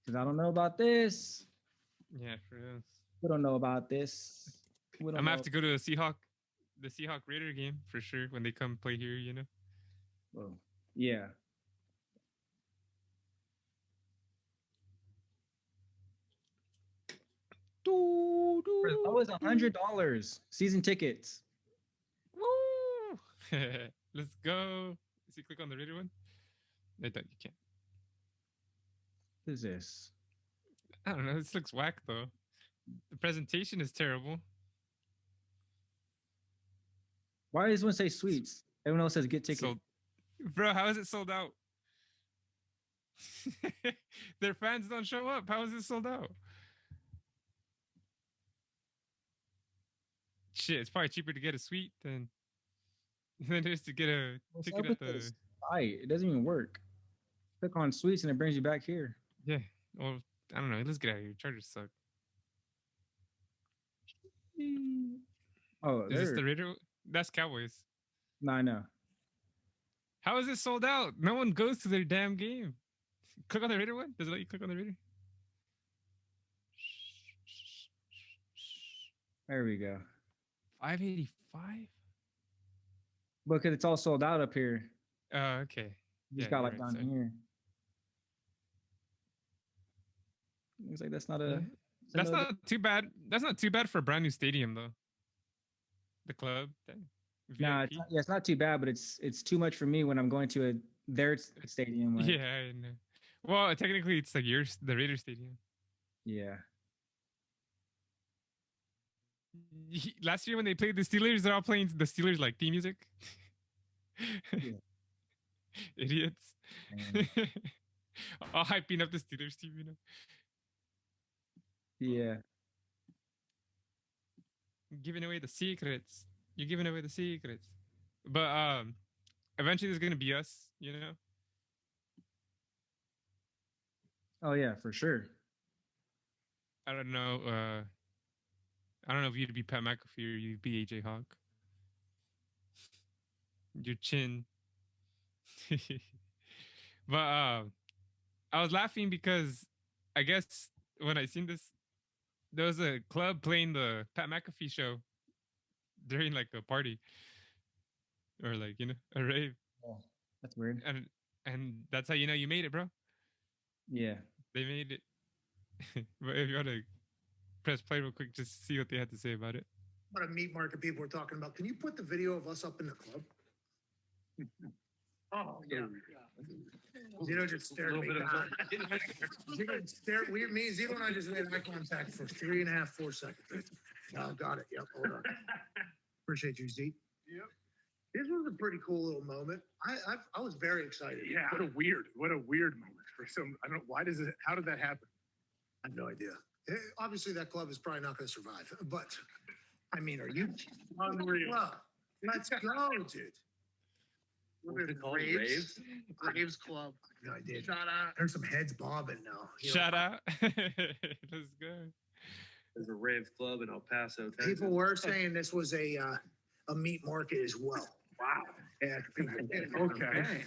Because I don't know about this. Yeah, for real. We don't know about this. I'm gonna have to go to the Seahawk Raider game for sure when they come play here, you know. Whoa. Yeah. That was $100 season tickets. Woo! Let's go. See, click on the Raider one. I thought you can't. What is this? I don't know. This looks whack though. The presentation is terrible. Why does one say suites? Everyone else says get ticket. Bro, how is it sold out? Their fans don't show up. How is it sold out? Shit, it's probably cheaper to get a suite than it is to get a ticket at the site. It doesn't even work. Click on suites and it brings you back here. Yeah. Well, I don't know. Let's get out of here. Chargers suck. Oh, is this the Raider? That's Cowboys. No, I know. How is it sold out? No one goes to their damn game. Click on the Raider one. Does it let you click on the Raider? There we go. 585. Because it's all sold out up here. Okay. You just got like down here. Looks like that's not a. That's not too bad. That's not too bad for a brand new stadium though. The club. Nah, it's not too bad, but it's too much for me when I'm going to their stadium. Like. Yeah, I know. Well, technically, it's like the Raiders stadium. Yeah. Last year when they played the Steelers, they're all playing the Steelers like theme music. Yeah. Idiots. All hyping up the Steelers team, you know. Yeah. Giving away the secrets. You're giving away the secrets. But eventually there's gonna be us, you know. Oh yeah, for sure. I don't know. I don't know if you'd be Pat McAfee or you'd be AJ Hawk. Your chin. But I was laughing because I guess when I seen this, there was a club playing the Pat McAfee show during like a party or like a rave, Oh, that's weird. and that's how you made it, bro. Yeah. They made it. But if you want to press play real quick, just see what they had to say about it. What a meat market people were talking about. Can you put the video of us up in the club? Oh, yeah. Zito just stared at me. Zito stared. Me and Zito and I just made eye contact for 3.5, 4 seconds. Oh, got it. Yep, hold on. Appreciate you, Z. Yep. This was a pretty cool little moment. I was very excited. Yeah, what a weird moment for some. I don't know why how did that happen? I have no idea. Obviously, that club is probably not going to survive. But I mean, are you unreal? Let's go, dude. What's it called? Raves? Raves Club. No idea. Shout out. There's some heads bobbing now. Shout out. Let's go. There's a Raves club in El Paso, Texas. People were saying this was a meat market as well. Wow. Yeah. Okay.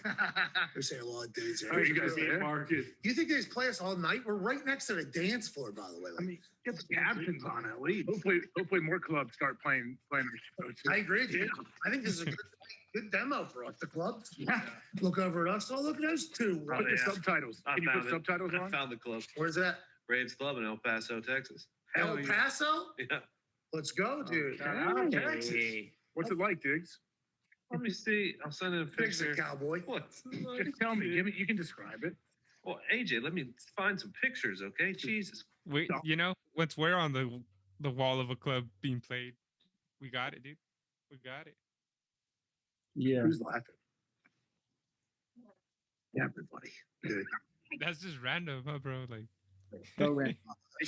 They're saying a lot of dudes. How you guys meat market? You think they just play us all night? We're right next to the dance floor, by the way. I mean, get the captions on at least. Hopefully more clubs start playing our show too. I agree, dude. I think this is a good demo for us. The clubs. Yeah. Look over at us. Oh, look at those two. Put the subtitles. Can you put subtitles on? I found the club. Where's that? Raves Club in El Paso, Texas. El Paso? Yeah. Let's go, dude. Texas. What's it like, Diggs? Let me see. I'll send in a Fix picture. it, cowboy. What? Just tell me. You can describe it. Well, AJ, let me find some pictures, okay? Jesus. Wait, once we're on the wall of a club being played, we got it, dude. We got it. Yeah. Who's laughing? Everybody. Dude. That's just random, huh, bro? Like, Go random.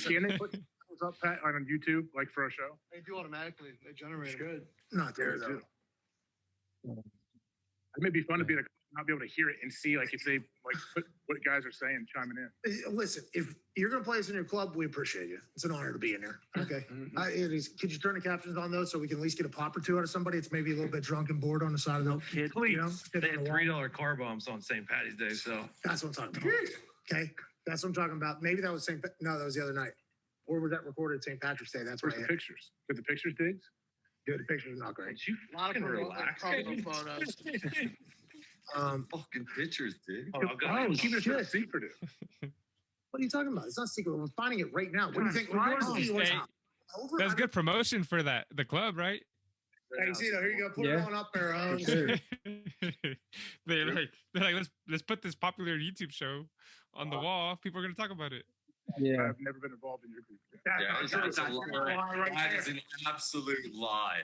Can they put those up, Pat, on YouTube, like for a show? They do automatically. They generate it. Good. Not there, though. It may be fun to be like not be able to hear it and see like if they like put what guys are saying chiming in. Listen, if you're going to play us in your club, we appreciate you. It's an honor to be in there. Okay. It is. Could you turn the captions on, though, so we can at least get a pop or two out of somebody? It's maybe a little bit drunk and bored on the side of the Kid, please. They had $3 car bombs on St. Patty's Day, so. That's what I'm talking about. Okay. That's what I'm talking about. Maybe that was no, that was the other night. Or was that recorded St. Patrick's Day? That's Where's right. the pictures? Did the pictures, Diggs? Dude, the picture's not great. You A lot of fucking relax. photos. Fucking pictures, dude. Oh, keep it a secretive. What are you talking about? It's not secret. We're finding it right now. What do you think? that's good promotion for the club, right? Hey, Zito, here you go. Put Yeah. it on up there. For sure. they're like, let's put this popular YouTube show on the wall. People are gonna talk about it. Yeah. I've never been involved in your group. That's a lie. That is an absolute lie.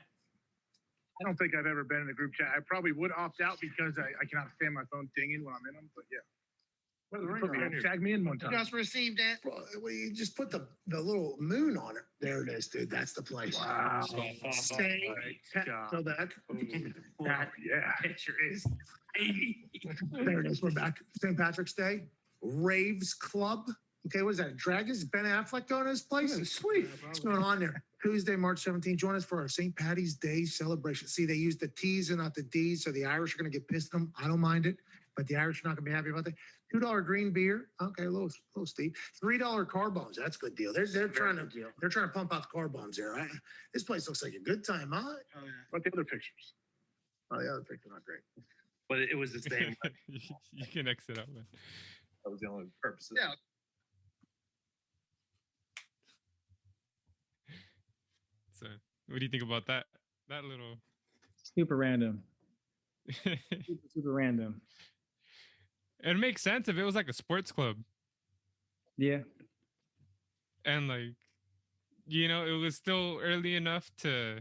I don't think I've ever been in a group chat. I probably would opt out because I cannot stand my phone dinging when I'm in them. But yeah, tag me in one time. Just received it. Well, you just put the little moon on it. There it is, dude. That's the place. Wow. Stay. So that Yeah. picture is. There it is. We're back. St. Patrick's Day. Raves Club. Okay, what is that? Dragons? Ben Affleck going to his place? Sweet. What's going on there? Tuesday, March 17th. Join us for our St. Patty's Day celebration. See, they use the T's and not the D's, so the Irish are going to get pissed at them. I don't mind it, but the Irish are not going to be happy about that. $2 green beer. Okay, a little steep. $3 car bombs. That's a good deal. They're trying to pump out the car bombs there. Right? This place looks like a good time, huh? Oh, yeah. But the other pictures. Oh, the other picture not great. But it was the same. You can exit out, man. That was the only purpose of Yeah. it. So, what do you think about that? That little Super random. Super random. It makes sense if it was like a sports club Yeah. and like it was still early enough to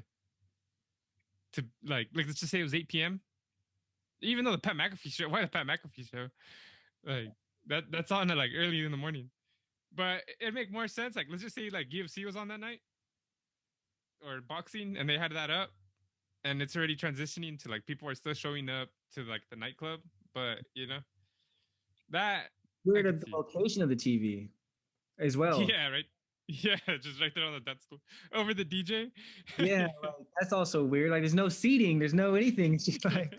like let's just say it was 8 p.m. Even though the Pat McAfee show, why the Pat McAfee show? Like that's on at like early in the morning. But it'd make more sense. Like let's just say like UFC was on that night or boxing and they had that up and it's already transitioning to like people are still showing up to like the nightclub. But that Weird at the location of the TV as well. Yeah, right. Yeah, just right there on the dance floor over the DJ. Yeah, like, that's also weird. Like, there's no seating, there's no anything. It's just like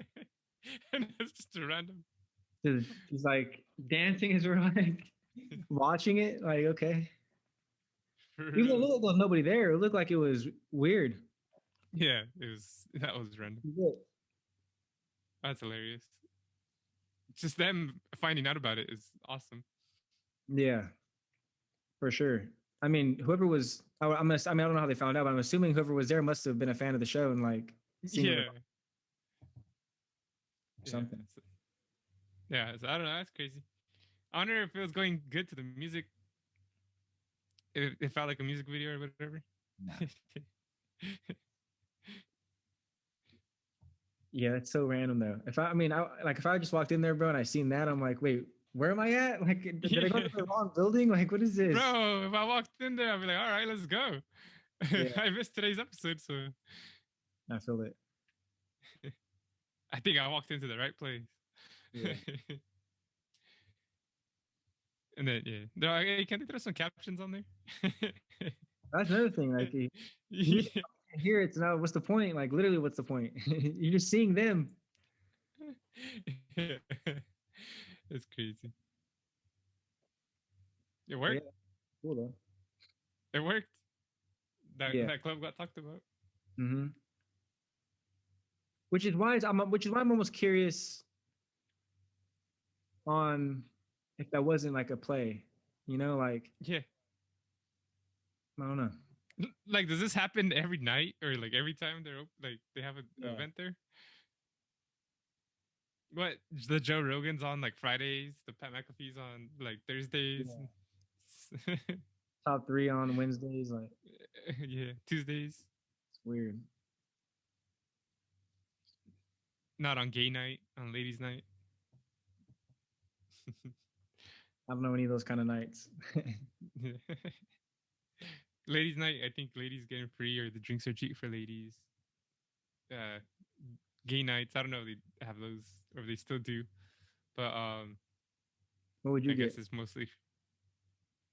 And it's just a random. he's like dancing as we're like watching it. Like, okay, For even though it real. looked like there was nobody there, it looked like it was weird. Yeah, that was random. That's hilarious. Just them finding out about it is awesome. Yeah, for sure. I mean, whoever was, I mean, I don't know how they found out, but I'm assuming whoever was there must have been a fan of the show and like seen it Yeah. or something. Yeah, so I don't know. That's crazy. I wonder if it was going good to the music. If it felt like a music video or whatever. Nah. Yeah, it's so random though. If I just walked in there, bro, and I seen that, I'm like, wait, where am I at? Like, did I go to the wrong building? Like, what is this? Bro, if I walked in there, I'd be like, all right, let's go. Yeah. I missed today's episode, so I feel it. I think I walked into the right place. Yeah. And then they're like, hey, can they throw some captions on there? That's another thing. Like, you hear it, so now what's the point? Like, literally, what's the point? You're just seeing them. It's crazy. It worked. Yeah. Cool though. It worked. That Yeah. that club got talked about. Mm-hmm. Which is why I'm almost curious on if that wasn't like a play. You know, like Yeah. I don't know. Like, does this happen every night or like every time like they have an Yeah. event there? What, the Joe Rogan's on like Fridays, the Pat McAfee's on like Thursdays. Yeah. Top 3 on Wednesdays, like Yeah, Tuesdays. it's weird. Not on gay night, on ladies' night. I don't know any of those kind of nights. Ladies' night, I think ladies getting free or the drinks are cheap for ladies. Gay nights, I don't know if they have those or if they still do, but What would you I get? guess it's mostly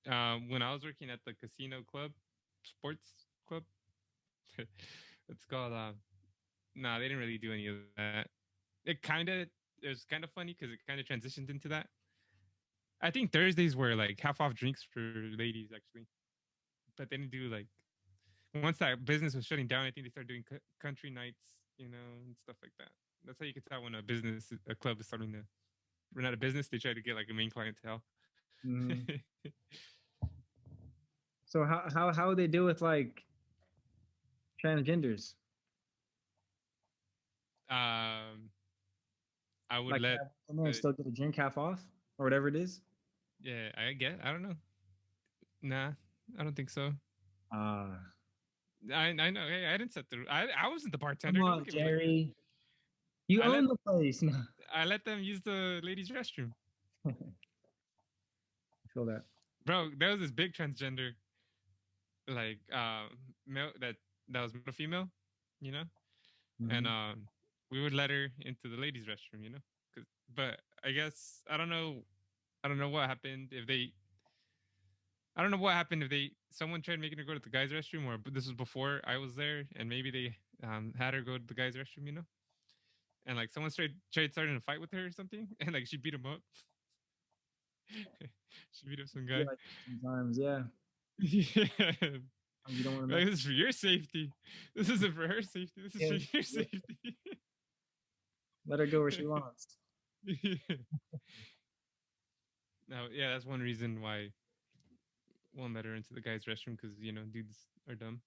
when I was working at the casino club, sports club. It's called nah, they didn't really do any of that. It was kind of funny because it kind of transitioned into that. I think Thursdays were like half off drinks for ladies actually, but they didn't do like, once that business was shutting down, I think they started doing country nights, and stuff like that. That's how you can tell when a club is starting to run out of business. They try to get like a main clientele. Mm-hmm. So how would they deal with like transgenders? I would Like, let and then still get a drink half off or whatever it is. Yeah, I don't know. Nah, I don't think so. I know. Hey, I didn't set the. I wasn't the bartender. Come on, Jerry. You own the place. No. I let them use the ladies' restroom. I feel that. Bro, there was this big transgender, like male that was male female, Mm-hmm. and we would let her into the ladies' restroom, but I guess I don't know what happened I don't know what happened if someone tried making her go to the guys' restroom, or this was before I was there, and maybe they had her go to the guys' restroom, and like someone tried starting a fight with her or something, and like she beat him up. She beat up some guy. Like sometimes, yeah. Yeah. You don't want to. Like, this is for your safety. This isn't for her safety. This is for your safety. Let her go where she wants. No, yeah, that's one reason why I won't let her into the guys' restroom, because dudes are dumb.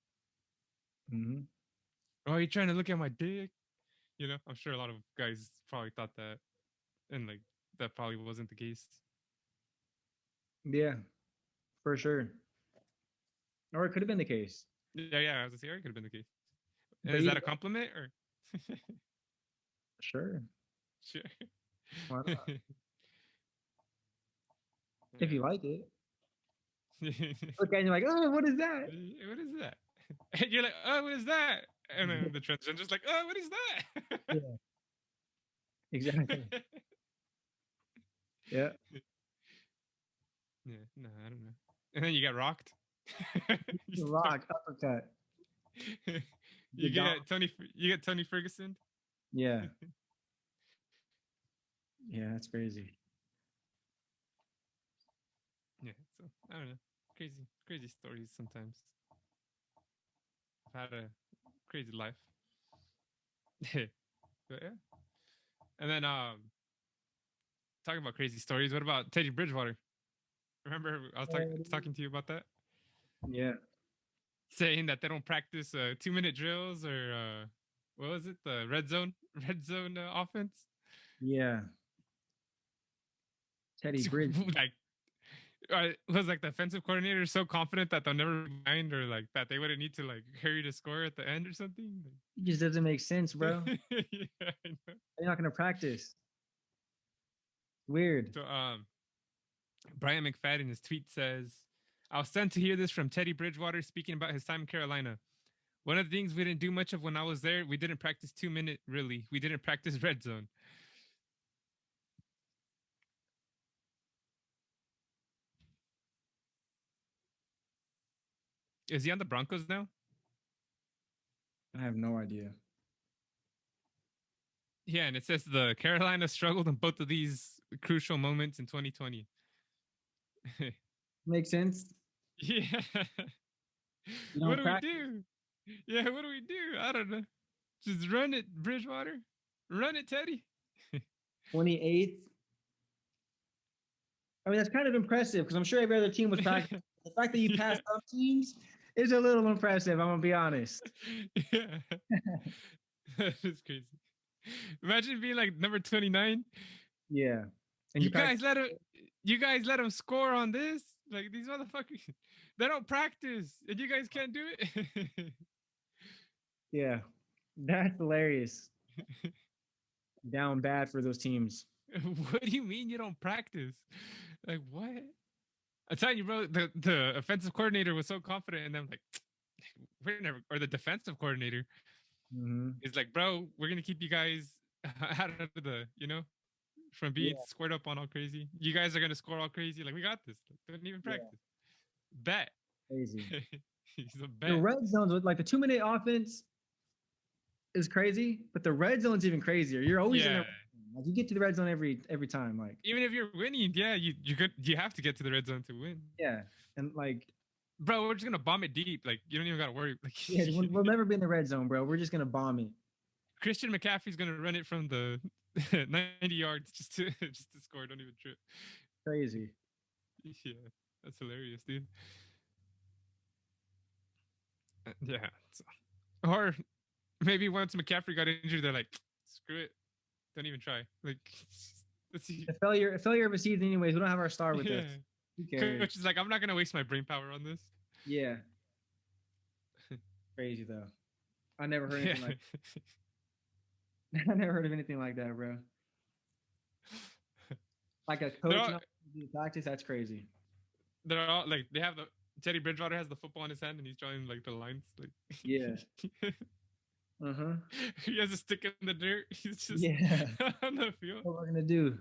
Mm-hmm. Oh, you're trying to look at my dick? I'm sure a lot of guys probably thought that, and like that probably wasn't the case. Yeah, for sure. Or it could have been the case. Yeah, I was gonna say, or it could have been the case. And is that a compliment or? Sure. Sure. Why not? If you like it. Look and you're like, oh, what is that? What is that? And you're like, oh, what is that? And then the transgender's like, oh, what is that? Yeah. Exactly. Yeah. Yeah, no, I don't know. And then you get rocked. You Rock uppercut. You The dom- get Tony. You get Tony Ferguson. Yeah. Yeah, that's crazy. Yeah. So I don't know. Crazy stories sometimes. I've had a crazy life. But yeah. And then talking about crazy stories. What about Teddy Bridgewater? Remember I was talking to you about that? Yeah. Saying that they don't practice 2-minute drills or what was it? The red zone offense. Yeah. Teddy Bridge. Like was like the offensive coordinator so confident that they'll never mind, or like that they wouldn't need to like hurry to score at the end or something. It just doesn't make sense, bro. Yeah, I know. They're not gonna practice. Weird. So Brian McFadden in his tweet says, I was stunned to hear this from Teddy Bridgewater speaking about his time in Carolina. One of the things we didn't do much of when I was there, we didn't practice 2-minute, really. We didn't practice red zone. Is he on the Broncos now? I have no idea. Yeah, and it says the Carolina struggled in both of these crucial moments in 2020. Makes sense. Yeah. What do we do? Yeah, what do we do? I don't know. Just run it, Bridgewater. Run it, Teddy. 28th. I mean, that's kind of impressive because I'm sure every other team was practicing. The fact that you passed up teams is a little impressive. I'm gonna be honest. Yeah. That is crazy. Imagine being like number 29. Yeah. And You guys let him score on this? Like these motherfuckers, they don't practice, and you guys can't do it. Yeah. That's hilarious. Down bad for those teams. What do you mean you don't practice? Like what? I'm telling you, bro. The offensive coordinator was so confident in them, like we're never, or the defensive coordinator is like, bro, we're gonna keep you guys out of the, from being squared up on all crazy. You guys are gonna score all crazy. Like we got this. Like, don't even practice. Bet. Crazy. He's a bet. The red zones with like the 2-minute offense is crazy, but the red zone's even crazier. You're always in the red zone. Like you get to the red zone every time. Like even if you're winning, yeah, you have to get to the red zone to win. Yeah, and like, bro, we're just gonna bomb it deep. Like you don't even gotta worry. Like yeah, we'll never be in the red zone, bro. We're just gonna bomb it. Christian McAfee's gonna run it from the 90 yards just to score. Don't even trip. Crazy. Yeah, that's hilarious, dude. Yeah. Or maybe once McCaffrey got injured, they're like, screw it. Don't even try. Like, let's see. A failure of a season anyways. We don't have our star with us. Who cares? Coach is like, I'm not going to waste my brain power on this. Yeah. Crazy, though. I never heard anything like I never heard of anything like that, bro. Like a coach not do practice, that's crazy. They're all like, they have Teddy Bridgewater has the football in his hand and he's drawing like the lines. Like, yeah. He has a stick in the dirt. He's just on the field. What we're gonna do?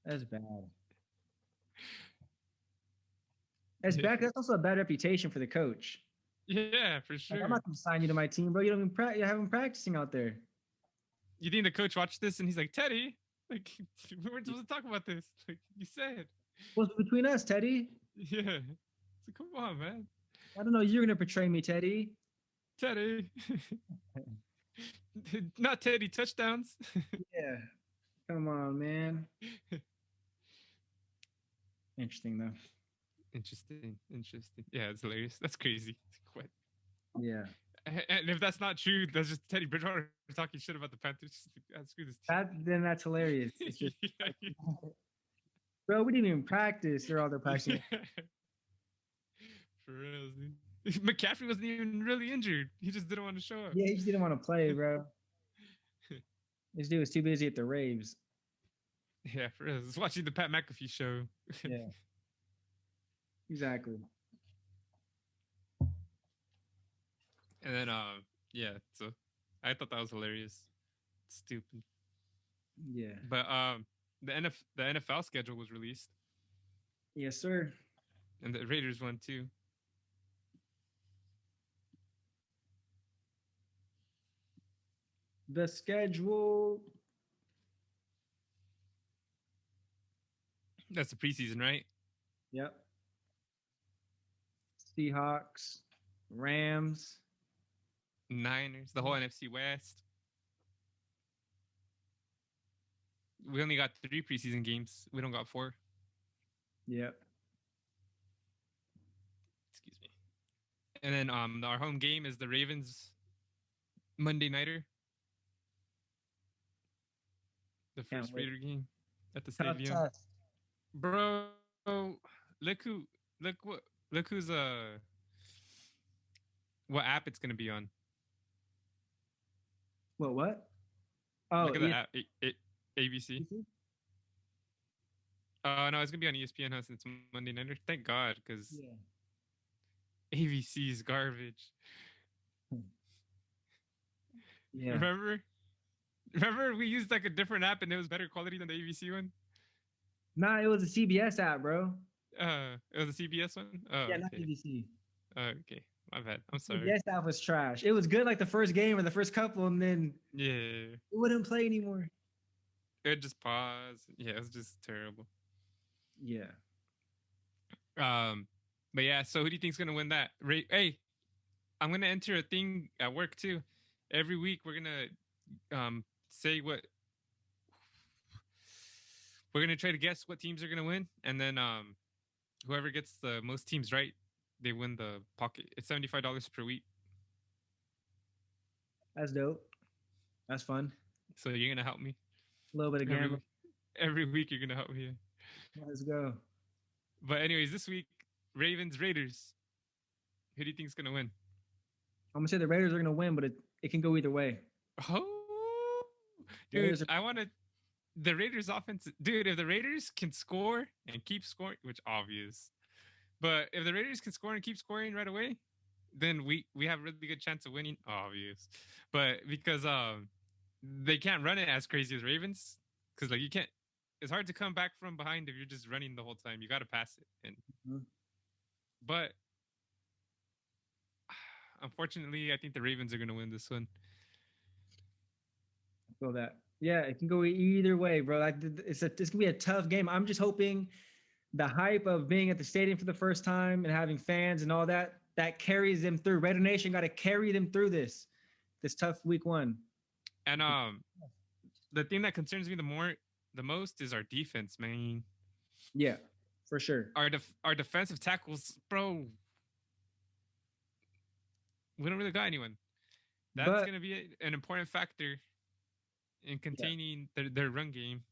That's bad. That's bad. That's also a bad reputation for the coach. Yeah, for sure. Like, I'm not gonna sign you to my team, bro. You don't even you have him practicing out there. You think the coach watched this and he's like, Teddy, like we weren't supposed to talk about this. Like you said. What's between us, Teddy? Yeah. So come on, man. I don't know. You're gonna betray me, Teddy. Teddy. Not Teddy touchdowns. Yeah. Come on, man. Interesting though. Interesting. Yeah, it's hilarious. That's crazy. What? Yeah. And if that's not true, that's just Teddy Bridgewater talking shit about the Panthers. Screw this team. Then that's hilarious. It's just, bro, we didn't even practice. They're all they're practicing. For real, dude. McCaffrey wasn't even really injured. He just didn't want to show up. Yeah, he just didn't want to play, bro. This dude was too busy at the Raves. Yeah, for real. I was watching the Pat McAfee show. Yeah. Exactly. And then, yeah. So I thought that was hilarious. Stupid. Yeah. But the NFL schedule was released. Yes, sir. And the Raiders won too. The schedule. That's the preseason, right? Yep. Seahawks, Rams. Niners, the whole NFC West. We only got 3 preseason games. We don't got 4. Yep. Excuse me. And then our home game is the Ravens Monday nighter. The Can't first wait. Raider game at the Tough stadium. test. Bro, look who's what app it's gonna be on. What? Oh, Look at the app, ABC. ESPN? No, it's gonna be on ESPN since it's Monday nighter. Thank God, because Yeah. ABC is garbage. Yeah. Remember we used like a different app and it was better quality than the ABC one? Nah, it was a CBS app, bro. It was a CBS one? Oh, Yeah, not okay. ABC. Okay. My bad. I'm sorry. CBS app was trash. It was good like the first game or the first couple, and then Yeah. it wouldn't play anymore. It would just pause. Yeah, it was just terrible. Yeah. But yeah, so who do you think's gonna win that? Hey, I'm gonna enter a thing at work too. Every week we're gonna say what we're gonna try to guess what teams are gonna win, and then whoever gets the most teams right, they win the pocket. It's $75 per week. That's dope. That's fun. So you're gonna help me A little bit of gambling. every week. You're gonna help me. Let's go. But anyways, this week Ravens Raiders. Who do you think's gonna win? I'm gonna say the Raiders are gonna win, but it can go either way. Oh, Raiders dude, are- I want to. The Raiders offense, dude. If the Raiders can score and keep scoring, which obvious, but if the Raiders can score and keep scoring right away, then we have a really good chance of winning. Obvious, but because they can't run it as crazy as Ravens, because like you can't. It's hard to come back from behind if you're just running the whole time. You got to pass it, and but unfortunately, I think the Ravens are going to win this one. I feel that. Yeah, it can go either way, bro. This gonna be a tough game. I'm just hoping the hype of being at the stadium for the first time and having fans and all that carries them through. Raider Nation got to carry them through this tough week 1. And the thing that concerns me the most is our defense, man. Yeah, for sure. Our defensive tackles, bro. We don't really got anyone. That's going to be an important factor in containing their run game.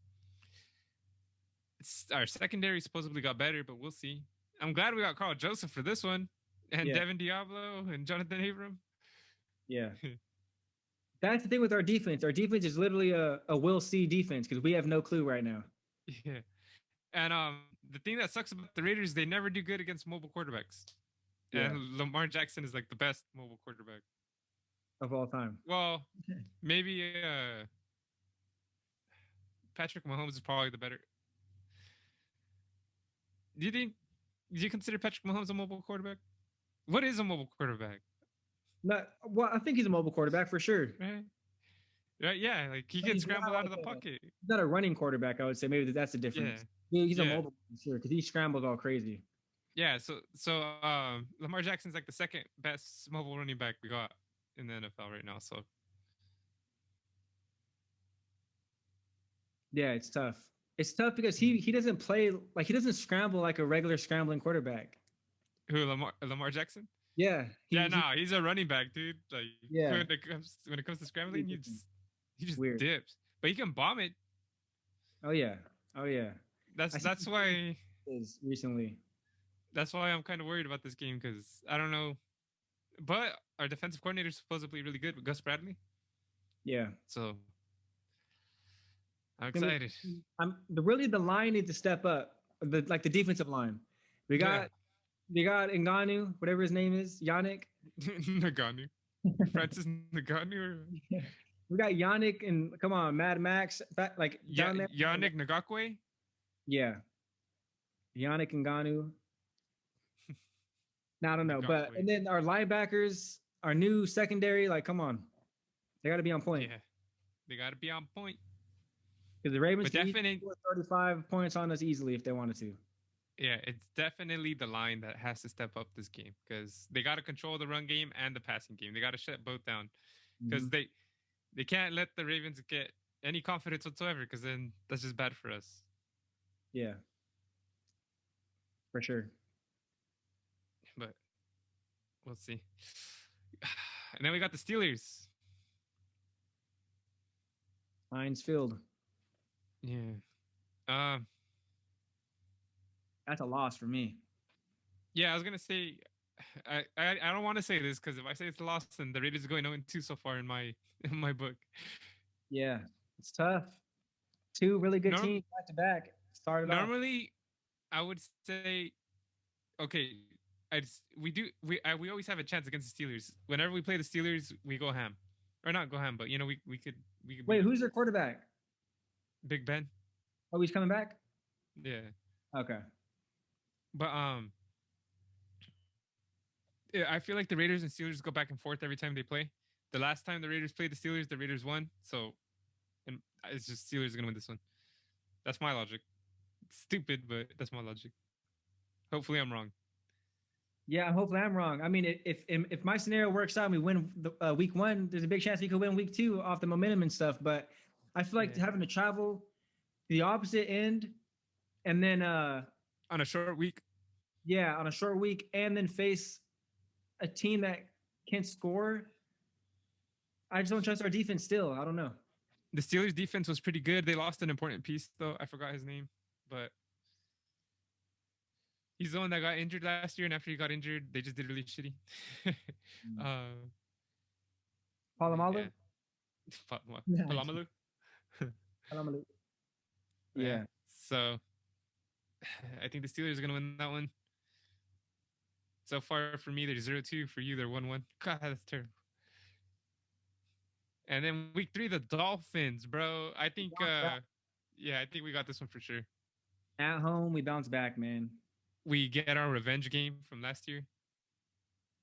Our secondary supposedly got better, but we'll see. I'm glad we got Carl Joseph for this one, and Devin Diablo and Jonathan Abram. Yeah. That's the thing with our defense. Our defense is literally a we'll see defense because we have no clue right now. Yeah. And the thing that sucks about the Raiders, they never do good against mobile quarterbacks. Yeah. And Lamar Jackson is like the best mobile quarterback of all time. Well, maybe Patrick Mahomes is probably the better. Do you consider Patrick Mahomes a mobile quarterback? What is a mobile quarterback? Well, I think he's a mobile quarterback for sure. Right, yeah, like he can scramble out of the pocket. He's not a running quarterback, I would say. Maybe that's the difference. Yeah. He's a mobile for sure because he scrambles all crazy. Yeah, so Lamar Jackson's like the second best mobile running back we got in the NFL right now. So yeah, it's tough. It's tough because he doesn't play like he doesn't scramble like a regular scrambling quarterback. Who, Lamar Jackson? Yeah. He's a running back, dude. Like when it comes to scrambling, he just dips. But he can bomb it. Oh yeah. That's why recently. That's why I'm kind of worried about this game because I don't know. But our defensive coordinator is supposedly really good with Gus Bradley. Yeah. So I'm excited. The line needs to step up. The defensive line. We got Ngannou, whatever his name is, Yannick. Ngannou. Francis Ngannou. We got Yannick and come on, Mad Max. Yannick Ngakwe? Yeah. Yannick Ngannou. No, I don't know. Got But played. and then our linebackers, our new secondary, like, come on, they got to be on point. Yeah, they got to be on point. Because the Ravens But can easily definitely, score 35 points on us easily if they wanted to. yeah, it's definitely the line that has to step up this game because they got to control the run game and the passing game. They got to shut both down because Mhm. they can't let the Ravens get any confidence whatsoever because then that's just bad for us. Yeah, for sure. But we'll see. And then we got the Steelers. Heinz Field. Yeah. That's a loss for me. Yeah, I was gonna say, I don't want to say this because if I say it's a loss, then the Raiders are going 0-2 so far in my book. Yeah, it's tough. Two really good Norm- teams back to back. Started off. Normally, I would say, okay, we always have a chance against the Steelers. Whenever we play the Steelers, we go ham, or not go ham, but we could Wait, beat who's their quarterback? Big Ben? Oh, he's coming back? Yeah, Okay. but yeah, I feel like the Raiders and Steelers go back and forth every time they play. The last time the Raiders played the Raiders won. So, and it's just Steelers are gonna win this one. That's my logic. It's stupid, but that's my logic. Hopefully, I'm wrong. Yeah, hopefully I'm wrong. I mean, if my scenario works out and we win the, week one, there's a big chance we could win week two off the momentum and stuff. But I feel like Yeah. having to travel to the opposite end and then, On a short week. yeah, on a short week and then face a team that can't score. I just don't trust our defense still. I don't know. The Steelers' defense was pretty good. They lost an important piece, though. I forgot his name, but he's the one that got injured last year. And after he got injured, they just did really shitty. Palomalu? Yeah. Palomalu? Palomalu. Yeah. So I think the Steelers are going to win that one. So far for me, they're 0-2. For you, they're 1-1. God, that's terrible. And then week 3, the Dolphins, bro. I think, I think we got this one for sure. At home, we bounce back, man. We get our revenge game from last year.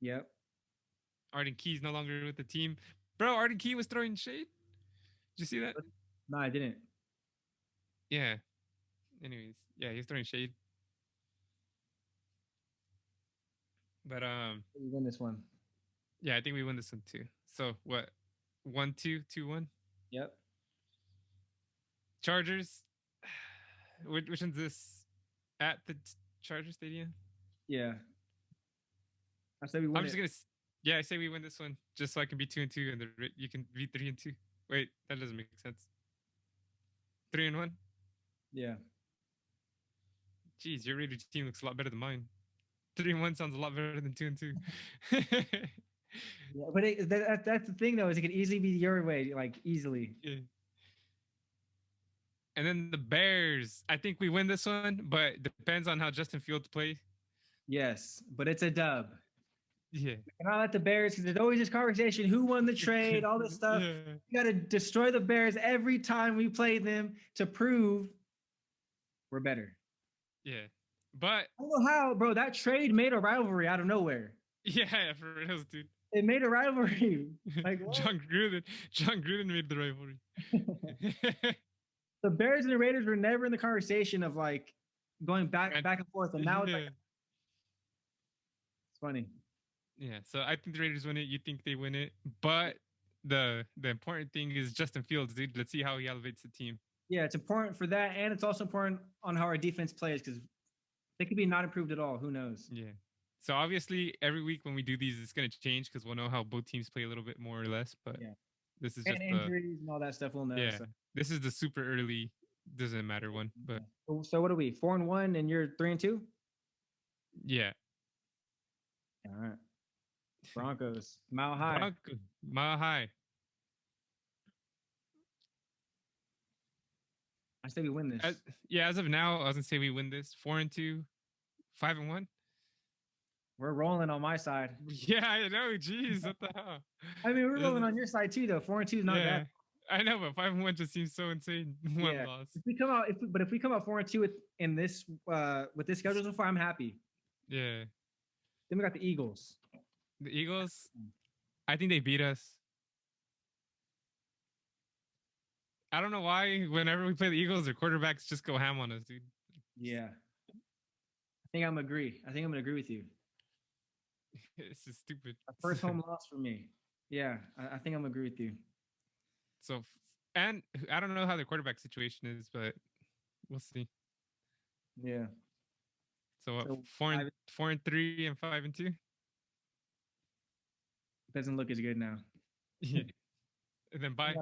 Yep. Arden Key's no longer with the team. Bro, Arden Key was throwing shade. Did you see that? No, I didn't. Yeah. Anyways, yeah, he's throwing shade. But We win this one. yeah, I think we win this one too. So what? 1-2, 2-1. Yep. Chargers. Which one's this? At the Charger Stadium? Yeah. I said we win. I'm just gonna. I say we win this one just so I can be 2-2 and you can be 3-2. Wait, that doesn't make sense. 3-1. Yeah. Jeez, your Raiders team looks a lot better than mine. 3-1 sounds a lot better than 2-2. Yeah, but that's the thing though, is it could easily be your way, like easily. Yeah. And then the Bears. I think we win this one, but it depends on how Justin Fields plays. Yes, but it's a dub. Yeah. And I let the Bears, because there's always this conversation: who won the trade, all this stuff. Yeah. You got to destroy the Bears every time we play them to prove we're better. Yeah. But I don't know how, bro. That trade made a rivalry out of nowhere. yeah, for real, dude. It made a rivalry. Like what? John Gruden made the rivalry. The Bears and the Raiders were never in the conversation of like going back and forth, and now it's like, it's funny. Yeah, so I think the Raiders win it. You think they win it, but the important thing is Justin Fields, dude. Let's see how he elevates the team. Yeah, it's important for that, and it's also important on how our defense plays because they could be not improved at all. Who knows? Yeah. So obviously, every week when we do these, it's going to change because we'll know how both teams play a little bit more or less. But yeah, this is and just injuries and all that stuff. We'll know. Yeah, So. this is the super early. Doesn't matter one, but So what are we? 4-1, and you're 3-2. yeah. All right. Broncos, mile high. Mile high. I say we win this. As of now, I was gonna say we win this 4-2, 5-1. We're rolling on my side. Yeah, I know. Jeez, what the hell? I mean, we're rolling on your side too, though. 4-2 is not bad. I know, but 5-1 just seems so insane. One loss. If we come out, if we come out 4-2 with this schedule so far, I'm happy. Yeah. Then we got the Eagles. The Eagles, I think they beat us. I don't know why. Whenever we play the Eagles, their quarterbacks just go ham on us, dude. Yeah. I think I'm gonna agree with you. This is stupid. A first home loss for me. Yeah, I think I'm gonna agree with you. So, and I don't know how their quarterback situation is, but we'll see. Yeah. So, So, 4-3 and 5-2. Doesn't look as good now. Yeah. And then bye.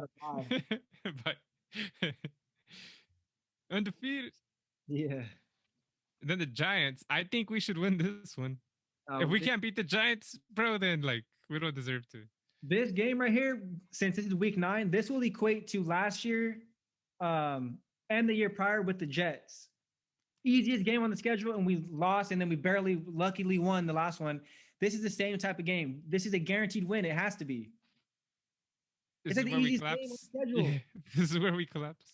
Bye. Undefeated. Yeah. And then the Giants. I think we should win this one. If we can't beat the Giants, bro, then like we don't deserve to. This game right here, since this is week 9, this will equate to last year and the year prior with the Jets. Easiest game on the schedule, and we lost, and then we barely luckily won the last one. This is the same type of game. This is a guaranteed win. It has to be. This It's is like where the we easiest game on the collapse. schedule. Yeah, this is where we collapse.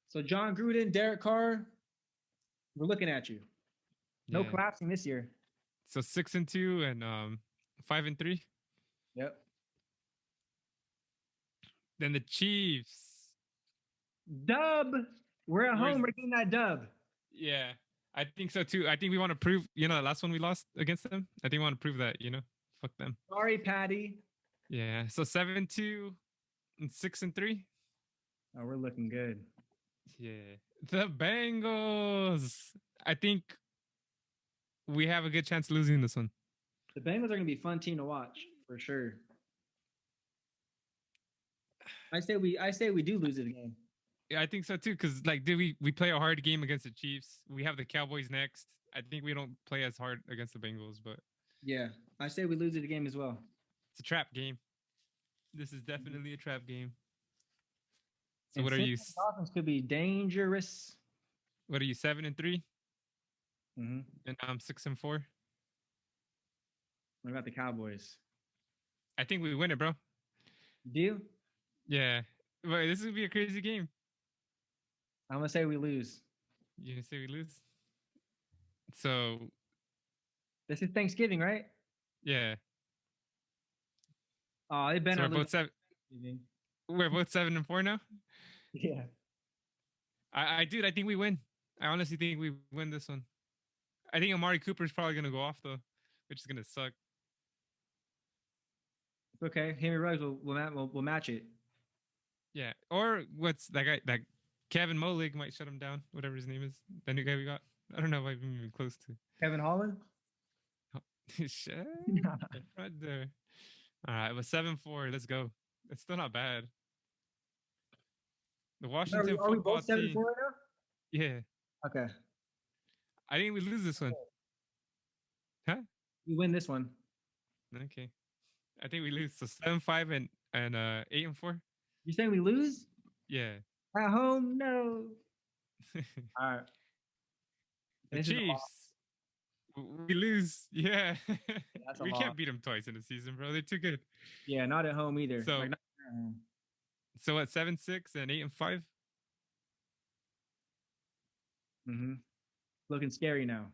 So John Gruden, Derek Carr, we're looking at you. No Yeah. collapsing this year. So 6-2 and 5-3. Yep. Then the Chiefs. Dub. We're at Where's- home. We're getting that dub. Yeah, I think so too. I think we want to prove, the last one we lost against them. I think we want to prove that, fuck them. Sorry, Patty. Yeah. So 7-2 and 6-3. Oh, we're looking good. Yeah. The Bengals. I think we have a good chance of losing this one. The Bengals are going to be a fun team to watch for sure. I say we do lose this game. Yeah, I think so too. Because we play a hard game against the Chiefs. We have the Cowboys next. I think we don't play as hard against the Bengals, but Yeah, I say we lose the game as well. it's a trap game. This is definitely a trap game. So And what are you? Dolphins could be dangerous. What are you? 7-3, Mm-hmm. and I'm 6-4. What about the Cowboys? I think we win it, bro. Do you? Yeah. But this is gonna be a crazy game. I'm gonna say we lose. You gonna say we lose? So This is Thanksgiving, right? yeah. Oh, they better So not we're both lose. we're both 7-4 now. Yeah. I think we win. I honestly think we win this one. I think Amari Cooper is probably gonna go off though, which is gonna suck. Okay, Henry Ruggs will match it. Yeah. Or what's that guy? That Kevin Molig might shut him down. Whatever his name is, the new guy we got. I don't know if I'm even close to. Kevin Holland? Shit. Right there. All right, it was 7-4. Let's go. It's still not bad. The Washington Are we football both team. 7-4 right now? Yeah, Okay. I think we lose this one. We win this one. Okay, I think we lose. So 7-5 and 8-4. You saying we lose? Yeah. At home? No. All right. The This is a Chiefs. loss. We lose. Yeah. That's a We loss. can't beat them twice in the season, bro. They're too good. Yeah, not at home either. So- Like, not at home. So at 7-6 and 8-5. Mm-hmm. Looking scary now.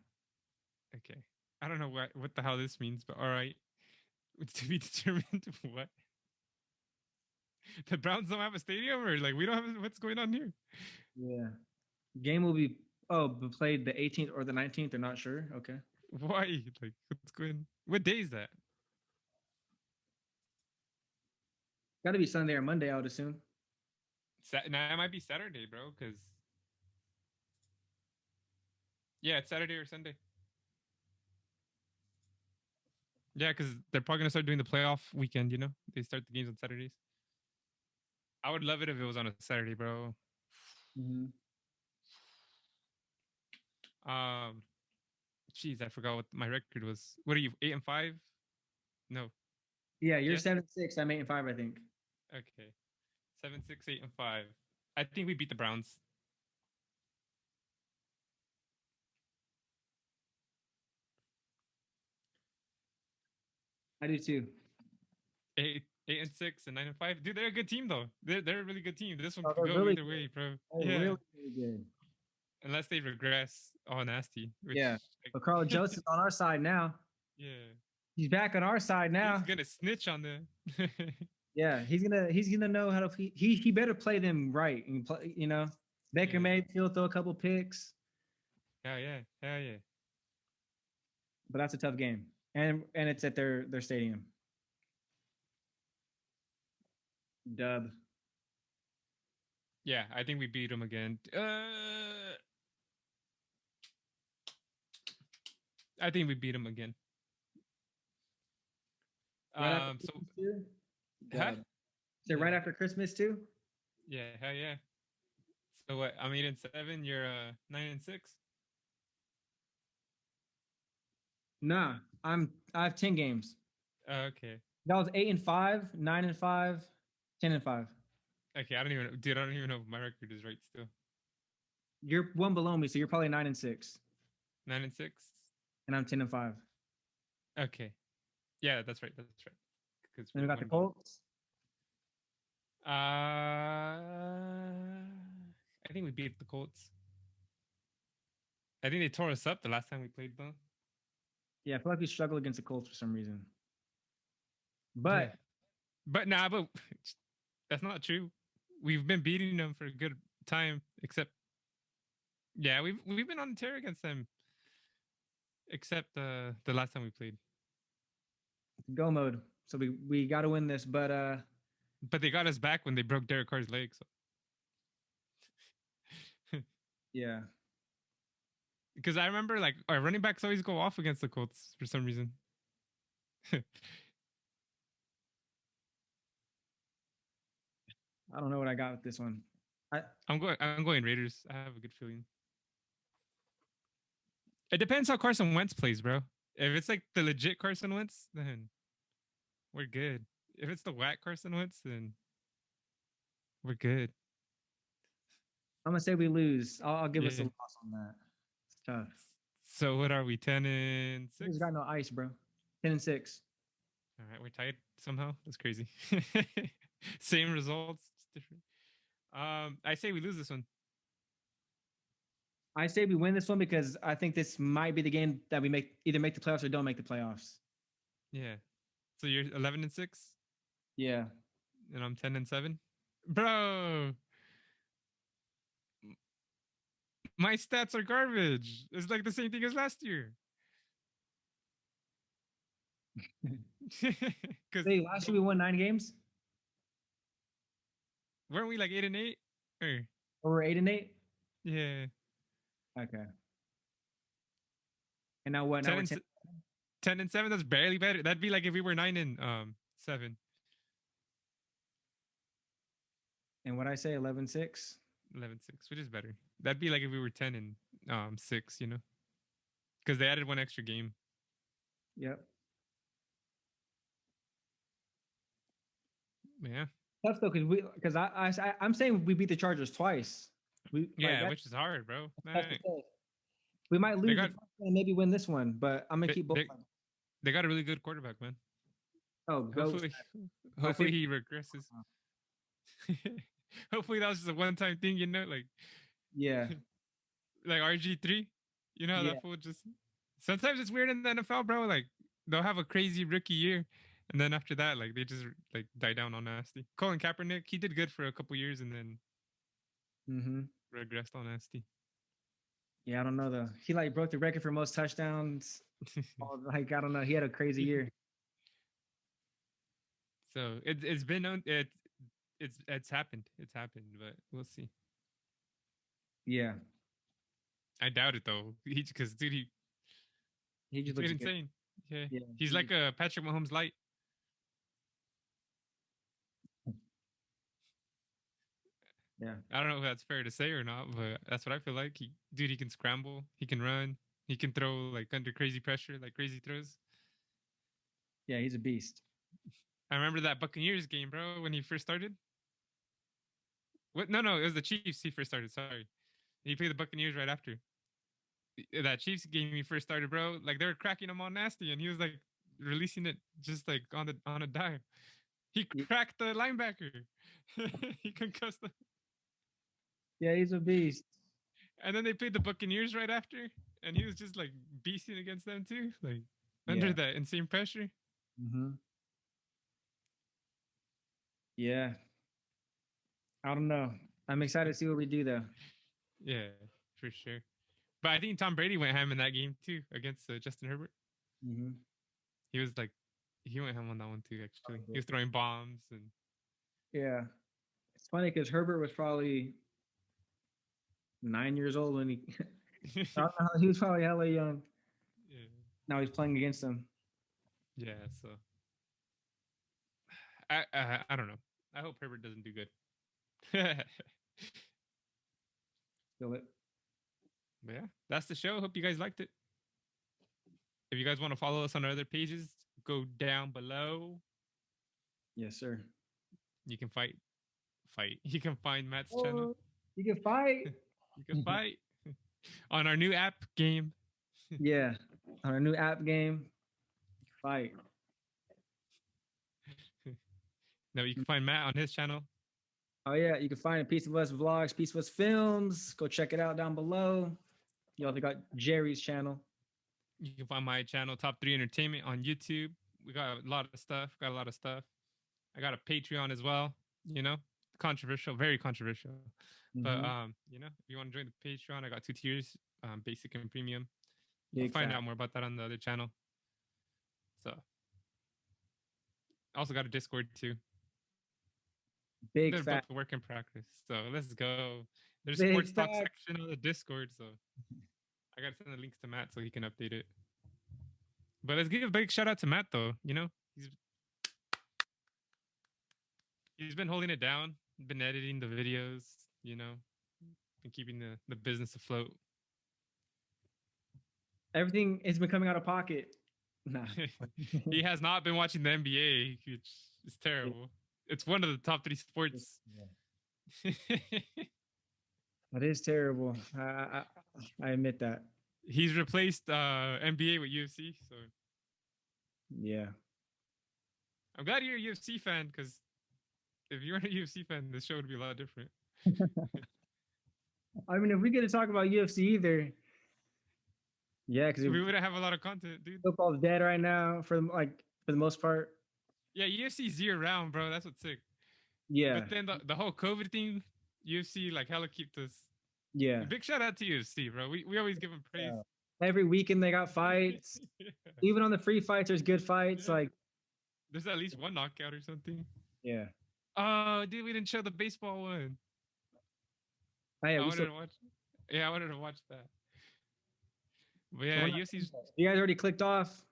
Okay. I don't know what the hell this means, but all right. It's to be determined. What? The Browns don't have a stadium, or like we don't have. What's going on here? Yeah. Game will be played the 18th or the 19th. They're not sure. Okay. Why? Like what's going? What day is that? Got to be Sunday or Monday, I would assume. Nah, it might be Saturday, bro. Because yeah, it's Saturday or Sunday. Yeah, because they're probably gonna start doing the playoff weekend. They start the games on Saturdays. I would love it if it was on a Saturday, bro. Mm-hmm. Jeez, I forgot what my record was. What are you? 8-5? No. Yeah, you're Yes. 7-6. I'm 8-5, I think. Okay. 7-6, 8-5. I think we beat the Browns. I do too. 8-6 and 9-5. Dude, they're a good team though. They're a really good team. This one Oh, could they're go really either way, bro. Oh, Yeah. really, really good. unless they regress all nasty. Which, Yeah. like, But Carl Jones is on our side now. yeah, He's back on our side now. he's gonna snitch on them. Yeah, he's gonna know how to. He better play them right and play. You know, Baker Yeah. Mayfield throw a couple picks, Hell yeah. but that's a tough game, and it's at their stadium. Dub. Yeah, I think we beat them again. I think we beat them again. Right after So Christmas too? huh? Dub. So right after Christmas too? Yeah, hell yeah. So what? I'm 8-7. You're 9-6. Nah, I have 10 games. Okay. That was 8-5, 9-5, 10-5. Okay, I don't even know if my record is right still. You're one below me, so you're probably 9-6, 9-6. and I'm 10-5. Okay. Yeah, that's right. That's right. Because And we got the Colts. I think we beat the Colts. I think they tore us up the last time we played them. Yeah, I feel like we struggle against the Colts for some reason. But but that's not true. We've been beating them for a good time, except we've been on a tear against them. Except the last time we played. Go mode. So we got to win this, but they got us back when they broke Derek Carr's leg. So. Yeah. Because I remember like our running backs always go off against the Colts for some reason. I don't know what I got with this one. I'm going Raiders. I have a good feeling. It depends how Carson Wentz plays, bro. If it's like the legit Carson Wentz, then we're good. If it's the whack Carson Wentz, then we're good. I'm gonna say we lose. I'll give us a loss on that. It's tough. So what are we? 10-6. He's got no ice, bro. 10-6. All right, we're tied somehow. That's crazy. Same results, just different. I say we lose this one. I say we win this one because I think this might be the game that we either make the playoffs or don't make the playoffs. Yeah. So you're 11-6. Yeah. And I'm 10-7. Bro. My stats are garbage. It's like the same thing as last year. Hey, last year we won 9 games. Weren't we like 8-8? Or we're 8-8? Yeah. Okay. And now what? Now 10-7. That's barely better. That'd be like if we were 9-7. And what I say, 11-6? 11-6, which is better. That'd be like if we were 10-6, you know, because they added one extra game. Yep. Yeah. Tough though, because I'm saying we beat the Chargers twice. Which is hard, bro. We might lose and maybe win this one, but I'm gonna keep both. They got a really good quarterback, man. Oh, hopefully he regresses. Hopefully that was just a one-time thing, you know, like like RG3, you know, that fool just. Sometimes it's weird in the NFL, bro. Like they'll have a crazy rookie year, and then after that, like they just like die down on nasty. Colin Kaepernick, he did good for a couple years, and then regressed on nasty. Yeah, I don't know though. He like broke the record for most touchdowns. Like I don't know. He had a crazy year. So it's been it's happened. It's happened, but we'll see. Yeah. I doubt it though. Because dude, he just looks insane. Good. Yeah. He's like a Patrick Mahomes light. Yeah. I don't know if that's fair to say or not, but that's what I feel like. He can scramble, he can run, he can throw like under crazy pressure, like crazy throws. Yeah, he's a beast. I remember that Buccaneers game, bro, when he first started. What? No, it was the Chiefs he first started. Sorry. He played the Buccaneers right after. That Chiefs game he first started, bro. Like they were cracking him on nasty, and he was like releasing it just like on a dive. He cracked the linebacker. He concussed the. Yeah, he's a beast. And then they played the Buccaneers right after, and he was just like beasting against them too, like under that insane pressure. Mm-hmm. Yeah. I don't know. I'm excited to see what we do though. Yeah, for sure. But I think Tom Brady went ham in that game too against Justin Herbert. Mm-hmm. He was like, he went ham on that one too. Actually, he was throwing bombs and. Yeah, it's funny because Herbert was probably 9 years old when he. I don't know, he was probably hella young. Yeah. Now he's playing against him. Yeah, so I don't know. I hope Herbert doesn't do good. Feel it. But yeah, that's the show. Hope you guys liked it. If you guys want to follow us on our other pages, go down below. Yes, sir. You can fight. You can find Matt's channel. You can fight. You can fight on our new app game. Yeah, on our new app game. Fight. No, you can find Matt on his channel. Oh yeah, you can find a Piece of Us Vlogs, Piece of Us Films. Go check it out down below. You also got Jerry's channel. You can find my channel, Top 3 Entertainment, on YouTube. We got a lot of stuff. I got a Patreon as well. You know, controversial, very controversial. Mm-hmm. But you know, if you want to join the Patreon, I got 2 tiers, basic and premium. You'll find out more about that on the other channel. So, I also got a Discord too. Big They're fat both work in practice. So let's go. There's Big sports talk fact. section on the Discord. So I gotta send the links to Matt so he can update it. But let's give a big shout out to Matt though. You know, he's been holding it down, been editing the videos, you know, and keeping the business afloat. Everything has been coming out of pocket. Nah. He has not been watching the NBA, which is terrible. It's one of the top 3 sports. That is terrible. I admit that. He's replaced NBA with UFC, so Yeah. I'm glad you're a UFC fan, because if you weren't a UFC fan, this show would be a lot different. I mean, if we get to talk about UFC either, yeah, because We wouldn't have a lot of content, dude. football's dead right now for the most part. Yeah, UFC's year round, bro. That's what's sick. Yeah. But then the whole COVID thing, UFC like hella kept us. Yeah. Big shout out to UFC, bro. We always give them praise. Every weekend they got fights. Yeah. Even on the free fights, there's good fights. Yeah. Like, There's at least one knockout or something. yeah. Oh, dude, we didn't show the baseball one. Oh, yeah, I we wanted still, to watch. Yeah, I wanted to watch that. But yeah, UFC's. you guys already clicked off.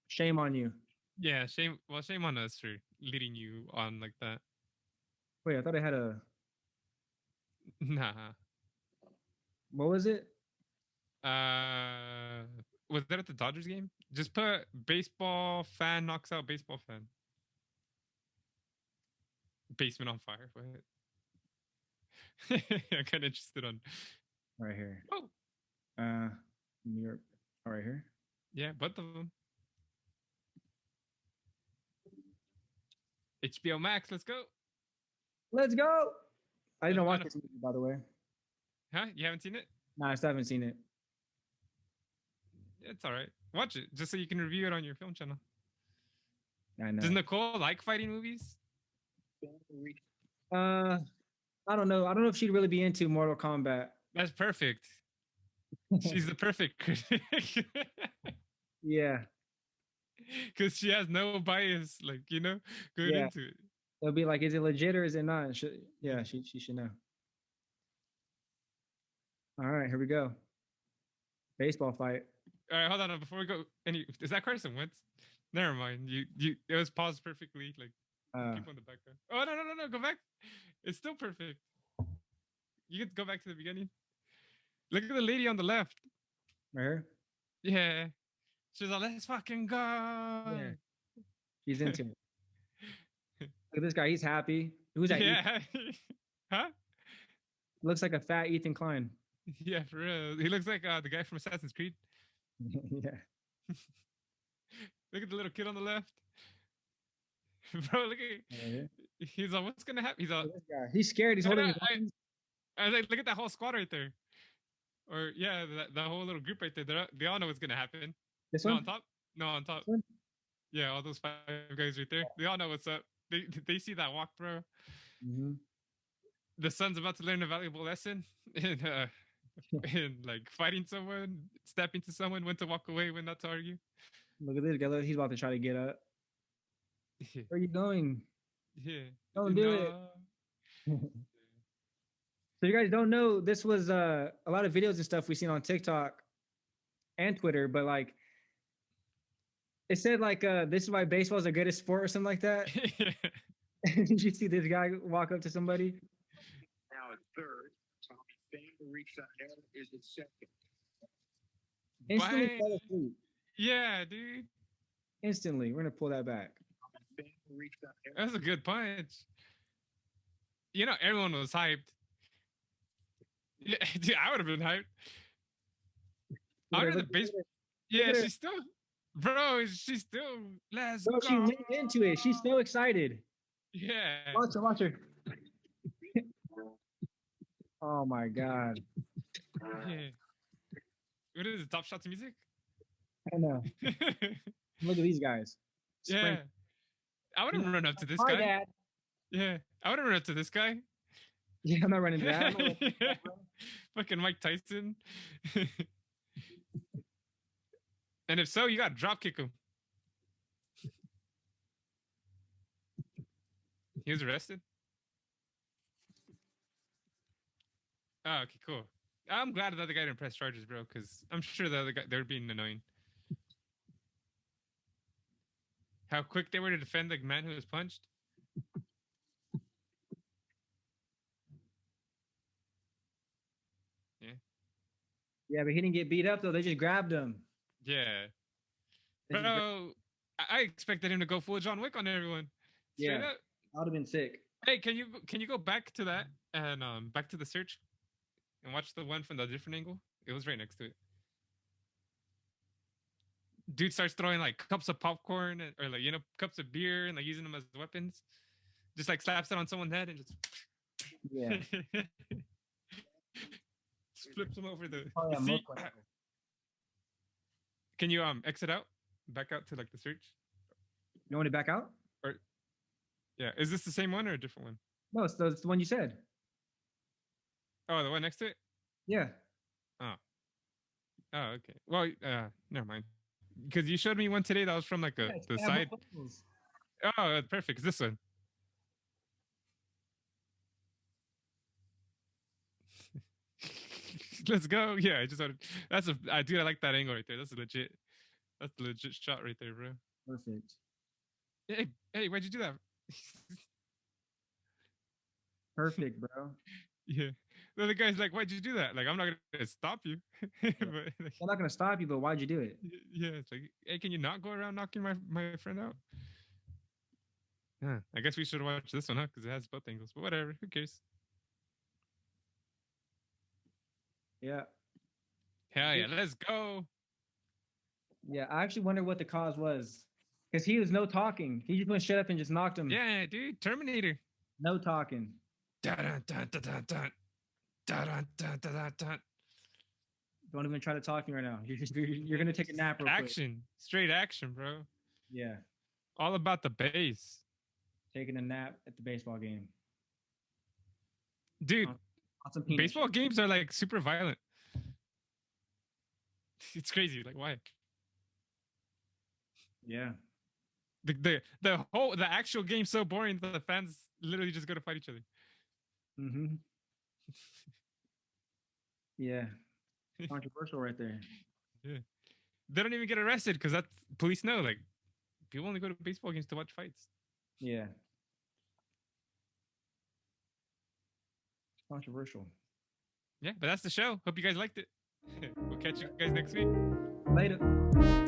Shame on you. Yeah, shame. Well, shame on us for leading you on like that. Wait, I thought I had a. Nah. What was it? Was that at the Dodgers game? Just put baseball fan knocks out baseball fan. Basement on fire. What? I'm kind of interested on. Right here. Oh. New York. Oh, right here. Yeah, both of them. HBO Max, let's go. Let's go. I didn't watch Kind this movie, by the way. Huh? You haven't seen it? No, I still haven't seen it. It's all right. Watch it just so you can review it on your film channel. I know. Does Nicole like fighting movies? I don't know. I don't know if she'd really be into Mortal Kombat. That's perfect. She's the perfect critic. Yeah. Because she has no bias, like, you know, going Yeah. into it. It'll be like, is it legit or is it not? Yeah, she should know. All right, here we go. Baseball fight. All right, hold on. Before we go, is that Carson Wentz? Never mind. You it was paused perfectly. Like, keep on the background. Oh, no. Go back. It's still perfect. You can go back to the beginning. Look at the lady on the left. Right here? Yeah. She's like, let's fucking go. Yeah. She's into it. Look at this guy. He's happy. Who's that? Yeah. Huh? Looks like a fat Ethan Klein. Yeah, for real. He looks like the guy from Assassin's Creed. Yeah. Look at the little kid on the left. Bro, look at he's like, what's gonna happen? He's like, This guy. He's scared. He's holding his hands. I was like, look at that whole squad right there. Or yeah, that whole little group right there. They all know what's gonna happen. This No, one? on top. No, on top. This one? Yeah, all those 5 guys right there. They all know what's up. They see that walk, bro. Mm-hmm. The son's about to learn a valuable lesson in like fighting someone, stepping to someone, when to walk away, when not to argue. Look at this guy. Look, he's about to try to get up. Where are you going? Yeah. Don't do it. So you guys don't know, this was a lot of videos and stuff we seen on TikTok and Twitter, but like it said like this is why baseball is the greatest sport or something like that. Did you see this guy walk up to somebody? Now at third, Tommy failing to reach that air is at second. Instantly Bye. fell asleep. Yeah, dude. Instantly. We're gonna pull that back. Tommy failing to reach that air. That was a good punch. You know, everyone was hyped. Yeah, dude, I would have been hyped. I would have the base. Yeah, she's still, bro. She's still. Let's Bro, go. she leaned into it. She's so excited. Yeah. Watch her, watch her. Oh my god. Yeah. What is it? Top shots of music? I know. Look at these guys. Yeah. Sprint. I would have run up to this Hi, guy. Dad. Yeah. I would have run up to this guy. Yeah, I'm not running to that. I'm not running to that, bro. Fucking Mike Tyson. And if so, you got to drop kick him. He was arrested? Oh, okay, cool. I'm glad that the guy didn't press charges, bro, because I'm sure the other guy, they were being annoying. How quick they were to defend the man who was punched. Yeah, but he didn't get beat up though. They just grabbed him. Yeah. They just Bro, I expected him to go full John Wick on everyone. Straight Yeah. up. I would have been sick. Hey, can you go back to that and back to the search and watch the one from the different angle? It was right next to it. Dude starts throwing like cups of popcorn or like cups of beer and like using them as weapons. Just like slaps it on someone's head and just Yeah. just flips them over the Oh, yeah, seat. most likely. Can you exit out? Back out to like the search? You want to back out? Yeah. Is this the same one or a different one? No, it's the one you said. Oh, the one next to it? Yeah. Oh, okay. Well, never mind. Because you showed me one today that was from like Yeah, the it's side. levels. Oh, perfect. It's this one. Let's go. Yeah, I just wanted. Dude, I like that angle right there. That's legit. That's the legit shot right there, bro. Perfect. Hey, why'd you do that? Perfect, bro. Yeah. The other guy's like, why'd you do that? Like, I'm not gonna stop you. But like, I'm not gonna stop you, but why'd you do it? yeah, it's like, hey, can you not go around knocking my friend out? I guess we should watch this one, huh? Because it has both angles. But whatever. Who cares? Yeah. Hell yeah, let's go. Yeah, I actually wonder what the cause was. Because he was no talking. He just went shut up and just knocked him. Yeah, dude, Terminator. No talking. Dun, dun, dun, dun, dun. Dun, dun, dun, dun, dun. Don't even try to talk to me right now. You're gonna take a nap real quick. Action. Straight action, bro. Yeah. All about the base. Taking a nap at the baseball game. Dude, On some peanut. baseball games are like super violent. It's crazy. Like, why? Yeah. The actual game's so boring that the fans literally just go to fight each other. Mm-hmm. Yeah. Controversial right there. Yeah. They don't even get arrested because that's police know. Like, people only go to baseball games to watch fights. Yeah. Controversial. Yeah, but that's the show. Hope you guys liked it. We'll catch you guys next week. Later.